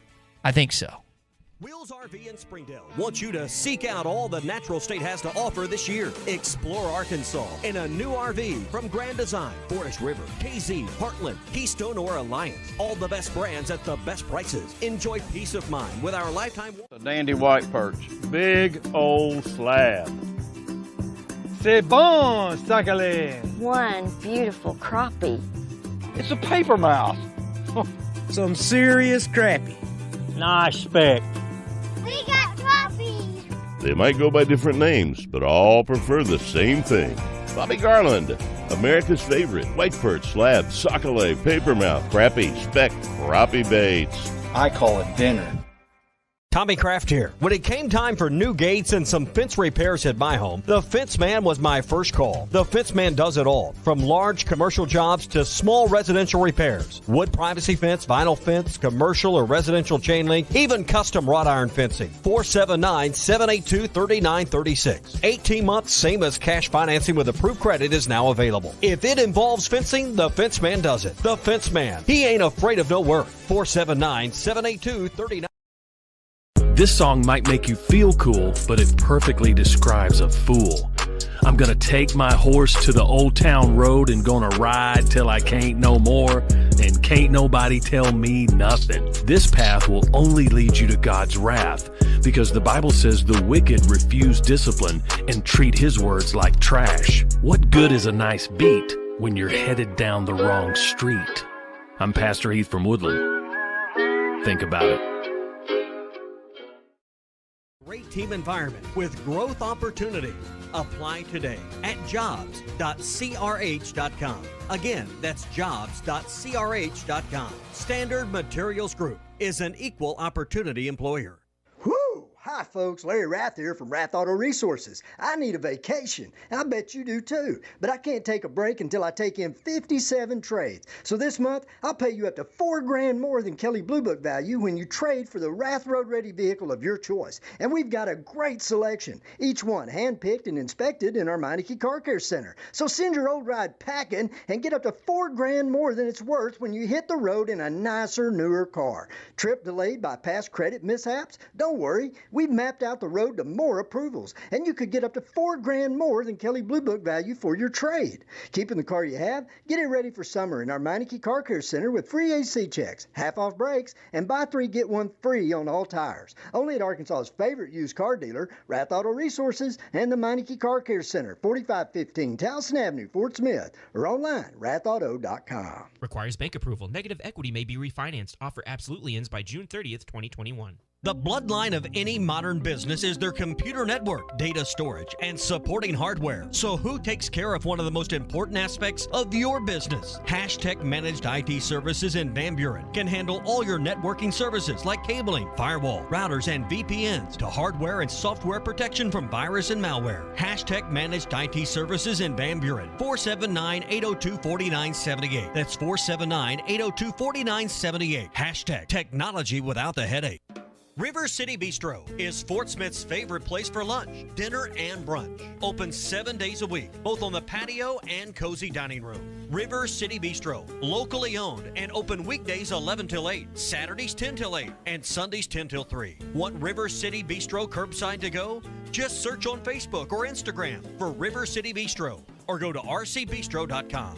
I think so. Wheels RV in Springdale wants you to seek out all the Natural State has to offer this year. Explore Arkansas in a new RV from Grand Design, Forest River, KZ, Heartland, Keystone, or Alliance. All the best brands at the best prices. Enjoy peace of mind with our lifetime. A dandy white perch. Big old slab. C'est bon, sacalé. One beautiful crappie. It's a paper mouth. Some serious crappie. Nice speck. We got crappies. They might go by different names, but all prefer the same thing. Bobby Garland, America's favorite white perch, slab, sockeye, papermouth, crappie, speck, crappie baits. I call it dinner. Tommy Kraft here. When it came time for new gates and some fence repairs at my home, the Fence Man was my first call. The Fence Man does it all, from large commercial jobs to small residential repairs. Wood privacy fence, vinyl fence, commercial or residential chain link, even custom wrought iron fencing. 479-782-3936. 18 months, same as cash financing with approved credit is now available. If it involves fencing, the Fence Man does it. The Fence Man. He ain't afraid of no work. 479-782-3936. This song might make you feel cool, but it perfectly describes a fool. I'm gonna take my horse to the old town road and gonna ride till I can't no more, and can't nobody tell me nothing. This path will only lead you to God's wrath, because the Bible says the wicked refuse discipline and treat his words like trash. What good is a nice beat when you're headed down the wrong street? I'm Pastor Heath from Woodland. Think about it. Great team environment with growth opportunity. Apply today at jobs.crh.com. Again, that's jobs.crh.com. Standard Materials Group is an equal opportunity employer. Whew! Hi folks, Larry Rath here from Rath Auto Resources. I need a vacation. I bet you do too. But I can't take a break until I take in 57 trades. So this month, I'll pay you up to $4,000 more than Kelley Blue Book value when you trade for the Rath Road Ready vehicle of your choice. And we've got a great selection. Each one hand-picked and inspected in our Meineke Car Care Center. So send your old ride packing and get up to $4,000 more than it's worth when you hit the road in a nicer, newer car. Trip delayed by past credit mishaps? Don't worry. We've mapped out the road to more approvals, and you could get up to $4,000 more than Kelley Blue Book value for your trade. Keeping the car you have? Get it ready for summer in our Meineke Car Care Center with free AC checks, half-off brakes, and buy 3, get 1 free on all tires. Only at Arkansas's favorite used car dealer, Rath Auto Resources, and the Meineke Car Care Center, 4515 Towson Avenue, Fort Smith, or online, rathauto.com. Requires bank approval. Negative equity may be refinanced. Offer absolutely ends by June 30th, 2021. The bloodline of any modern business is their computer network, data storage, and supporting hardware. So who takes care of one of the most important aspects of your business? Hashtag Managed IT Services in Van Buren can handle all your networking services like cabling, firewall, routers, and VPNs to hardware and software protection from virus and malware. Hashtag Managed IT Services in Van Buren, 479-802-4978. That's 479-802-4978. Hashtag technology without the headache. River City Bistro is Fort Smith's favorite place for lunch, dinner, and brunch. Open 7 days a week, both on the patio and cozy dining room. River City Bistro, locally owned and open weekdays 11 till 8, Saturdays 10 till 8, and Sundays 10 till 3. Want River City Bistro curbside to go? Just search on Facebook or Instagram for River City Bistro or go to rcbistro.com.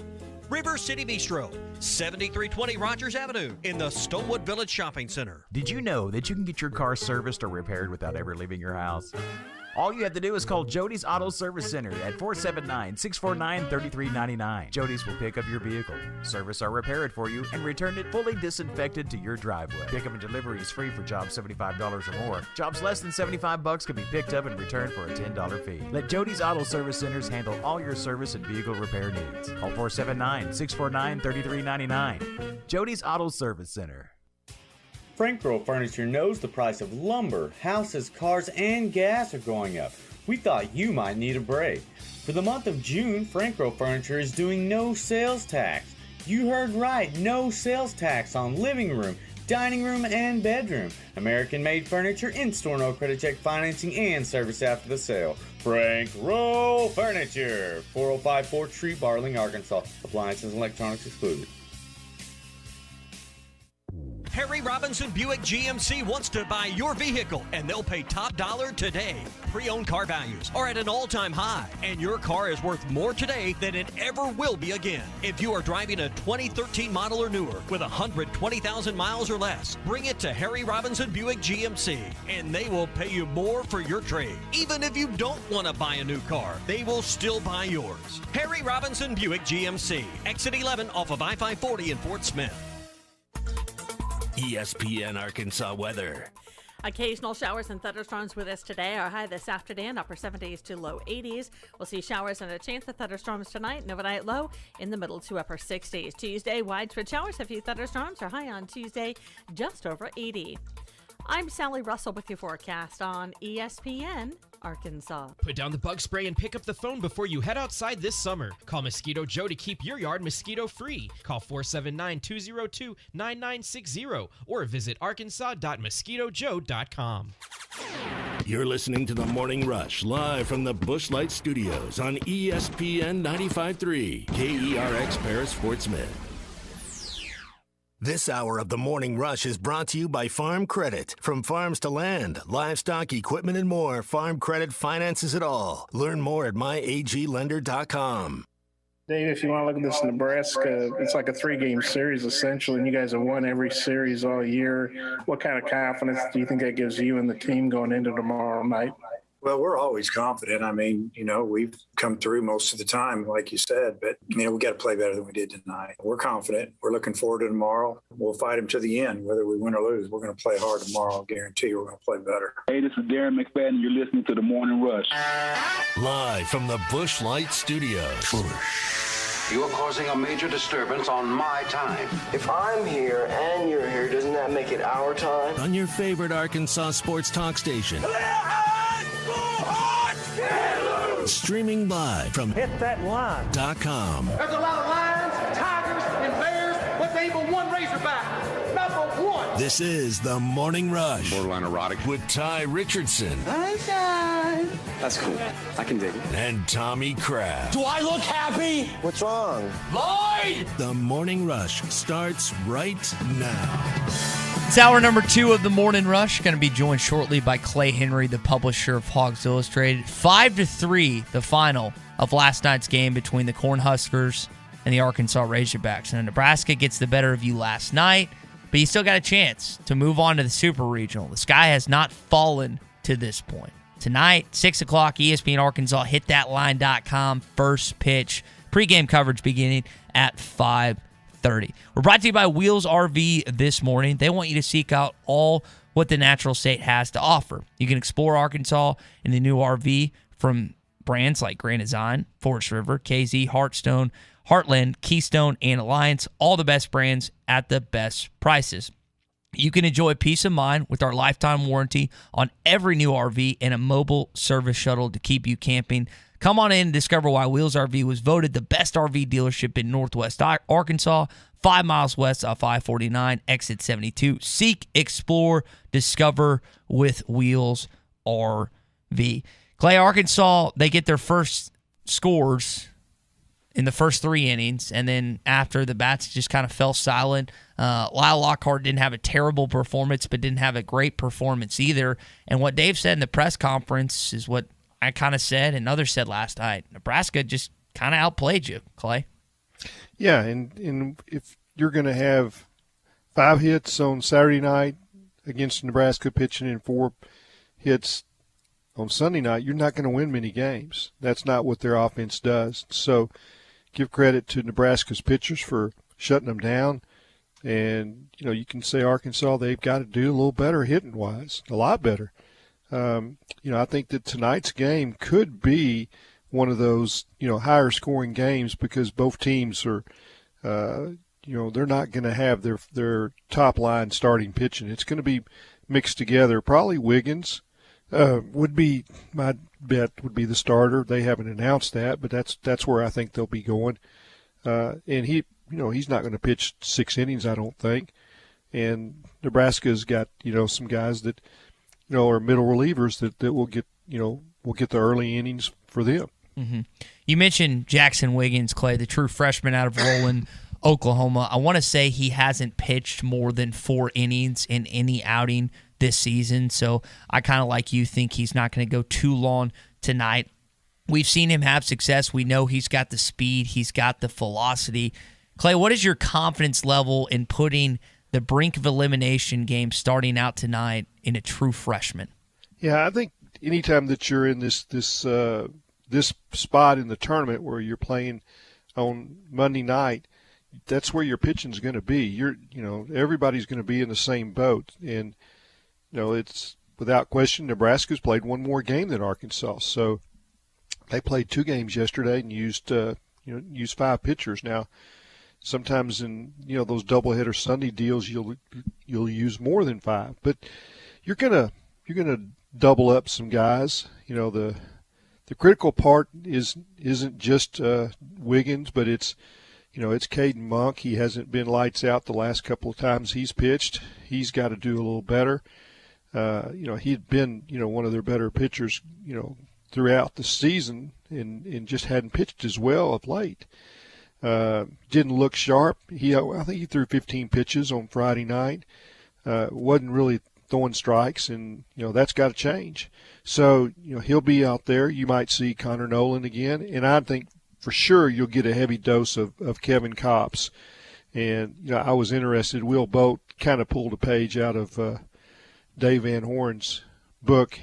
River City Bistro, 7320 Rogers Avenue in the Stonewood Village Shopping Center. Did you know that you can get your car serviced or repaired without ever leaving your house? All you have to do is call Jody's Auto Service Center at 479-649-3399. Jody's will pick up your vehicle, service or repair it for you, and return it fully disinfected to your driveway. Pickup and delivery is free for jobs $75 or more. Jobs less than $75 can be picked up and returned for a $10 fee. Let Jody's Auto Service Centers handle all your service and vehicle repair needs. Call 479-649-3399. Jody's Auto Service Center. Frank Row Furniture knows the price of lumber, houses, cars, and gas are going up. We thought you might need a break. For the month of June, Frank Row Furniture is doing no sales tax. You heard right, no sales tax on living room, dining room, and bedroom. American-made furniture, in-store no credit check financing, and service after the sale. Frank Row Furniture, 405 4th Street, Barling, Arkansas. Appliances and electronics excluded. Harry Robinson Buick GMC wants to buy your vehicle, and they'll pay top dollar today. Pre-owned car values are at an all-time high, and your car is worth more today than it ever will be again. If you are driving a 2013 model or newer with 120,000 miles or less, bring it to Harry Robinson Buick GMC, and they will pay you more for your trade. Even if you don't want to buy a new car, they will still buy yours. Harry Robinson Buick GMC, exit 11 off of I-540 in Fort Smith. ESPN Arkansas weather. Occasional showers and thunderstorms with us today. Our high this afternoon, upper 70s to low 80s. We'll see showers and a chance of thunderstorms tonight. And overnight low in the middle to upper 60s. Tuesday, widespread showers, a few thunderstorms. Our high on Tuesday, just over 80. I'm Sally Russell with your forecast on ESPN Arkansas. Put down the bug spray and pick up the phone before you head outside this summer. Call Mosquito Joe to keep your yard mosquito-free. Call 479-202-9960 or visit arkansas.mosquitojoe.com. You're listening to The Morning Rush live from the Busch Light Studios on ESPN 95.3 KERX Paris Fort Smith. This hour of The Morning Rush is brought to you by Farm Credit. From farms to land, livestock, equipment, and more, Farm Credit finances it all. Learn more at myaglender.com. Dave, if you want to look at this Nebraska, it's like a 3-game series essentially, and you guys have won every series all year. What kind of confidence do you think that gives you and the team going into tomorrow night? Well, we're always confident. I mean, we've come through most of the time, like you said, but, we got to play better than we did tonight. We're confident. We're looking forward to tomorrow. We'll fight them to the end, whether we win or lose. We're going to play hard tomorrow. I guarantee you we're going to play better. Hey, this is Darren McFadden, and you're listening to The Morning Rush. Live from the Busch Light Studios. You're causing a major disturbance on my time. If I'm here and you're here, doesn't that make it our time? On your favorite Arkansas sports talk station. Streaming live from hitthatline.com. There's a lot of lions, tigers, and bears, but there ain't but one razorback. Number one. This is The Morning Rush. Borderline erotic. With Ty Richardson. Sunshine. That's cool. I can dig it. And Tommy Kraft. Do I look happy? What's wrong? Lloyd! The Morning Rush starts right now. It's hour number 2 of the Morning Rush. Going to be joined shortly by Clay Henry, the publisher of Hogs Illustrated. 5-3, the final of last night's game between the Cornhuskers and the Arkansas Razorbacks. And Nebraska gets the better of you last night, but you still got a chance to move on to the Super Regional. The sky has not fallen to this point. Tonight, 6 o'clock, ESPN Arkansas, hitthatline.com, first pitch. Pre-game coverage beginning at 5:30. We're brought to you by Wheels RV this morning. They want you to seek out all what the natural state has to offer. You can explore Arkansas in the new RV from brands like Grand Design, Forest River, KZ, Hearthstone, Heartland, Keystone, and Alliance. All the best brands at the best prices. You can enjoy peace of mind with our lifetime warranty on every new RV and a mobile service shuttle to keep you camping. Come on in and discover why Wheels RV was voted the best RV dealership in Northwest Arkansas, 5 miles west of I-49, exit 72. Seek, explore, discover with Wheels RV. Clay, Arkansas, they get their first scores in the first 3 innings, and then after, the bats just kind of fell silent. Lyle Lockhart didn't have a terrible performance, but didn't have a great performance either. And what Dave said in the press conference is what I kind of said and others said last night. Nebraska just kind of outplayed you, Clay. Yeah, and if you're going to have 5 hits on Saturday night against Nebraska pitching and 4 hits on Sunday night, you're not going to win many games. That's not what their offense does. So give credit to Nebraska's pitchers for shutting them down. And, you can say Arkansas, they've got to do a little better hitting-wise, a lot better. I think that tonight's game could be one of those, higher scoring games because both teams are, they're not going to have their top line starting pitching. It's going to be mixed together. Probably Wiggins would be, my bet would be the starter. They haven't announced that, but that's where I think they'll be going. And he's not going to pitch 6 innings, I don't think. And Nebraska's got, some guys that, are middle relievers that will get the early innings for them. Mm-hmm. You mentioned Jackson Wiggins, Clay, the true freshman out of Roland, Oklahoma. I want to say he hasn't pitched more than 4 innings in any outing this season, so I kind of like you think he's not going to go too long tonight. We've seen him have success. We know he's got the speed. He's got the velocity. Clay, what is your confidence level in putting the brink of elimination game starting out tonight in a true freshman? Yeah, I think anytime that you're in this spot in the tournament where you're playing on Monday night, that's where your pitching's going to be. Everybody's going to be in the same boat, and it's without question Nebraska's played one more game than Arkansas. So they played 2 games yesterday and used 5 pitchers. Now, sometimes in those doubleheader Sunday deals you'll use more than 5, but you're gonna double up some guys. The critical part isn't just Wiggins, but it's Caden Monk. He hasn't been lights out the last couple of times he's pitched. He's got to do a little better. He'd been one of their better pitchers throughout the season and just hadn't pitched as well of late. Didn't look sharp. I think he threw 15 pitches on Friday night. Wasn't really throwing strikes, and that's got to change. So he'll be out there. You might see Connor Nolan again, and I think for sure you'll get a heavy dose of Kevin Kopps. And I was interested. Will Boat kind of pulled a page out of Dave Van Horn's book.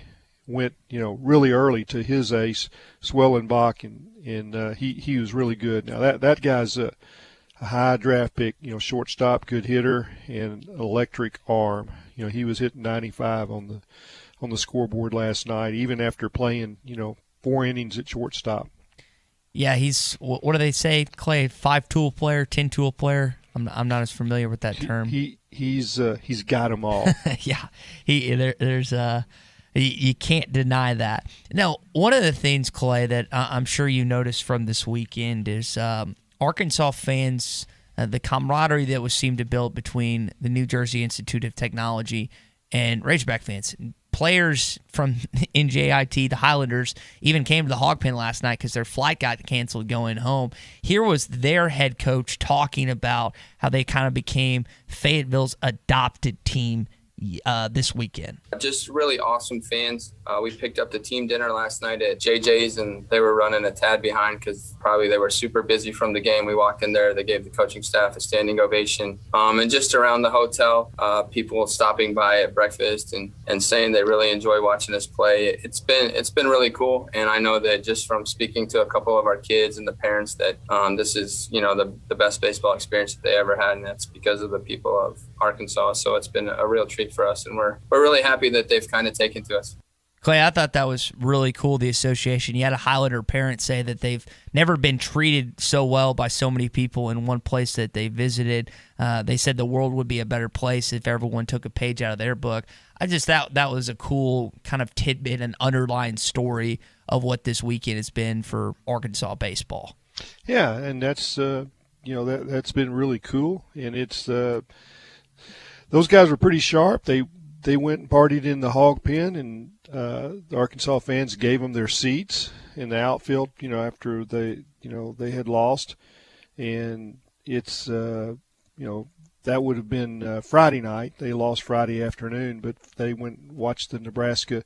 Went really early to his ace Swellenbach, and he was really good. Now that guy's a high draft pick, shortstop, good hitter, and electric arm. He was hitting 95 on the scoreboard last night, even after playing 4 innings at shortstop. Yeah, he's, what do they say, Clay? 5-tool player, 10-tool player. I'm not as familiar with that term. He's got them all. Yeah, you can't deny that. Now, one of the things, Clay, that I'm sure you noticed from this weekend is Arkansas fans, the camaraderie that was seemed to build between the New Jersey Institute of Technology and Razorback fans. Players from NJIT, the Highlanders, even came to the Hog Pen last night because their flight got canceled going home. Here was their head coach talking about how they kind of became Fayetteville's adopted team this weekend. Just really awesome fans. We picked up the team dinner last night at JJ's, and they were running a tad behind because probably they were super busy from the game. We walked in there, they gave the coaching staff a standing ovation. And just around the hotel, people stopping by at breakfast and saying they really enjoy watching us play. It's been really cool, and I know that just from speaking to a couple of our kids and the parents that this is the best baseball experience that they ever had, and that's because of the people of Arkansas. So it's been a real treat for us, and we're really happy that they've kind of taken to us. Clay, I thought that was really cool, the association. You had a Highlander parent say that they've never been treated so well by so many people in one place that they visited. They said the world would be a better place if everyone took a page out of their book. I just thought that was a cool kind of tidbit and underlying story of what this weekend has been for Arkansas baseball. Yeah, and that's that's been really cool, and it's those guys were pretty sharp. They went and partied in the Hog Pen, and the Arkansas fans gave them their seats in the outfield, after they had lost. And it's, that would have been Friday night. They lost Friday afternoon, but they went and watched the Nebraska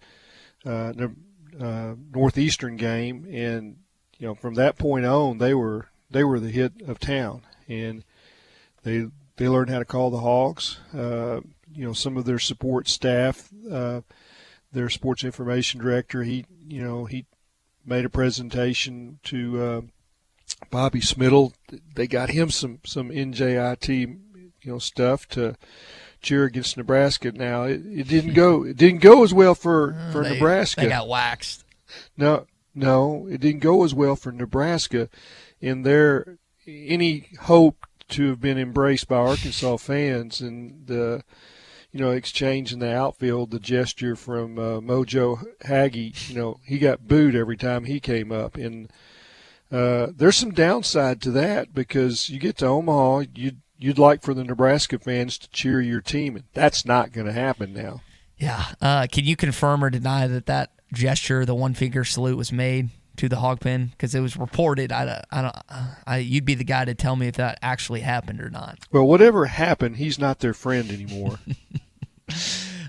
Northeastern game. And, from that point on, they were the hit of town. And they learned how to call the Hogs. Some of their support staff, their sports information director, he made a presentation to Bobby Smittle. They got him some NJIT stuff to cheer against Nebraska. Now it didn't go as well for Nebraska. They got waxed. No, it didn't go as well for Nebraska. In their any hope to have been embraced by Arkansas fans, and the exchange in the outfield, the gesture from Mojo Hagee, he got booed every time he came up. And there's some downside to that, because you get to Omaha, you'd like for the Nebraska fans to cheer your team, and that's not going to happen now. Yeah. Can you confirm or deny that gesture, the one-finger salute, was made to the Hog Pen? Because it was reported. You'd be the guy to tell me if that actually happened or not. Well, whatever happened, he's not their friend anymore.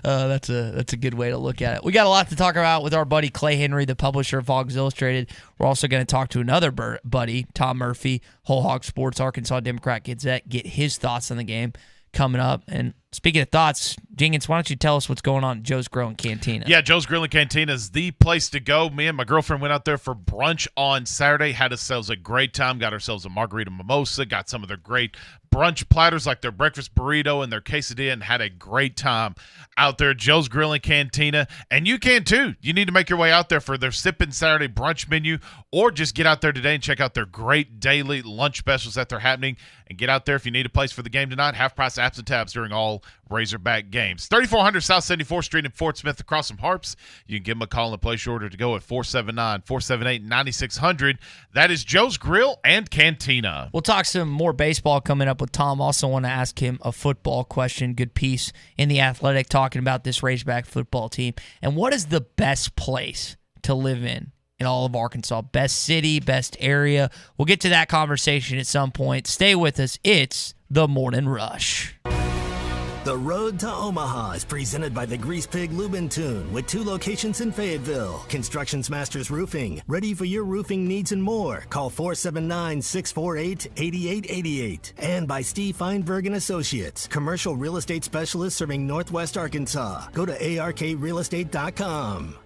That's a good way to look at it. We got a lot to talk about with our buddy Clay Henry, the publisher of Hogs Illustrated. We're also going to talk to another buddy, Tom Murphy, Whole Hog Sports, Arkansas Democrat Gazette, get his thoughts on the game coming up. And speaking of thoughts, Jenkins, why don't you tell us what's going on at Joe's Grill and Cantina? Yeah, Joe's Grill and Cantina is the place to go. Me and my girlfriend went out there for brunch on Saturday, had ourselves a great time, got ourselves a margarita mimosa, got some of their great brunch platters like their breakfast burrito and their quesadilla, and had a great time out there at Joe's Grill and Cantina. And you can too. You need to make your way out there for their Sippin' Saturday brunch menu, or just get out there today and check out their great daily lunch specials that they're happening. And get out there if you need a place for the game tonight. Half price apps and tabs during all Razorback games. 3400 South 74th Street in Fort Smith across from Harps. You can give them a call and place your order to go at 479-478-9600. That is Joe's Grill and Cantina. We'll talk some more baseball coming up with Tom. Also want to ask him a football question. Good piece in The Athletic talking about this Razorback football team. And what is the best place to live in all of Arkansas? Best city, best area. We'll get to that conversation at some point. Stay with us. It's The Morning Rush. The Road to Omaha is presented by the Grease Pig Lubin Tune with 2 locations in Fayetteville. Constructions Masters Roofing, ready for your roofing needs and more. Call 479-648-8888. And by Steve Feinberg and Associates, commercial real estate specialists serving Northwest Arkansas. Go to arkrealestate.com.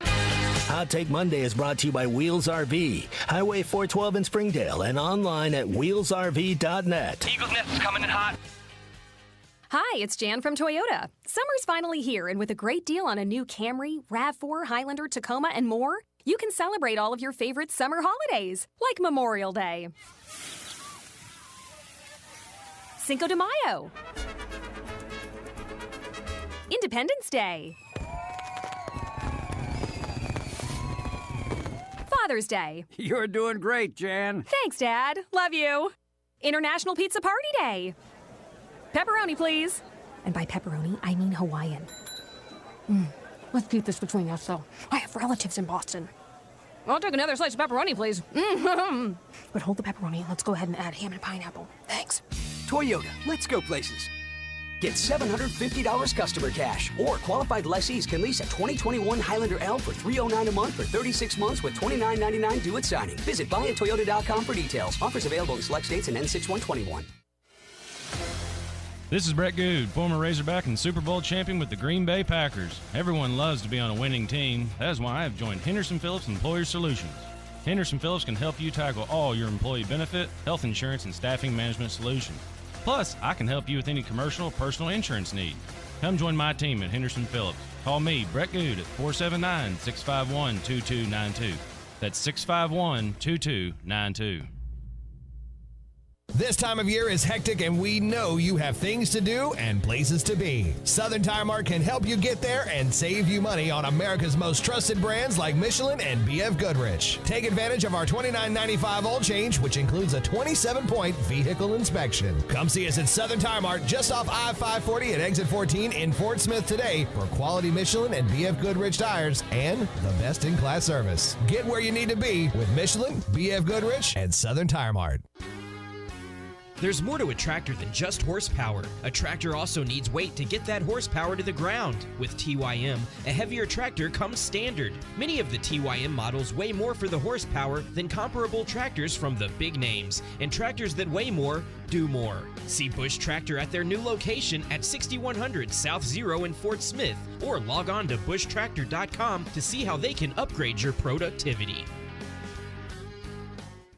Hot Take Monday is brought to you by Wheels RV, Highway 412 in Springdale, and online at wheelsrv.net. Eagle's Nest is coming in hot. Hi, it's Jan from Toyota. Summer's finally here, and with a great deal on a new Camry, RAV4, Highlander, Tacoma, and more, you can celebrate all of your favorite summer holidays, like Memorial Day, Cinco de Mayo, Independence Day, Father's Day. You're doing great, Jan. Thanks, Dad. Love you. International Pizza Party Day. Pepperoni, please. And by pepperoni, I mean Hawaiian. Let's keep this between us, though. I have relatives in Boston. I'll take another slice of pepperoni, please. But hold the pepperoni and let's go ahead and add ham and pineapple. Thanks. Toyota, let's go places. Get $750 customer cash, or qualified lessees can lease a 2021 Highlander L for $309 a month for 36 months with $29.99 due at signing. Visit buyatoyota.com for details. Offers available in select states and N6121. This is Brett Good, former Razorback and Super Bowl champion with the Green Bay Packers. Everyone loves to be on a winning team. That is why I have joined Henderson Phillips Employer Solutions. Henderson Phillips can help you tackle all your employee benefit, health insurance, and staffing management solutions. Plus, I can help you with any commercial or personal insurance need. Come join my team at Henderson Phillips. Call me, Brett Good, at 479-651-2292. That's 651-2292. This time of year is hectic, and we know you have things to do and places to be. Southern Tire Mart can help you get there and save you money on America's most trusted brands like Michelin and BF Goodrich. Take advantage of our $29.95 oil change, which includes a 27-point vehicle inspection. Come see us at Southern Tire Mart just off I-540 at exit 14 in Fort Smith today for quality Michelin and BF Goodrich tires and the best-in-class service. Get where you need to be with Michelin, BF Goodrich, and Southern Tire Mart. There's more to a tractor than just horsepower. A tractor also needs weight to get that horsepower to the ground. With TYM, a heavier tractor comes standard. Many of the TYM models weigh more for the horsepower than comparable tractors from the big names, and tractors that weigh more do more. See Bush Tractor at their new location at 6100 South Zero in Fort Smith, or log on to bushtractor.com to see how they can upgrade your productivity.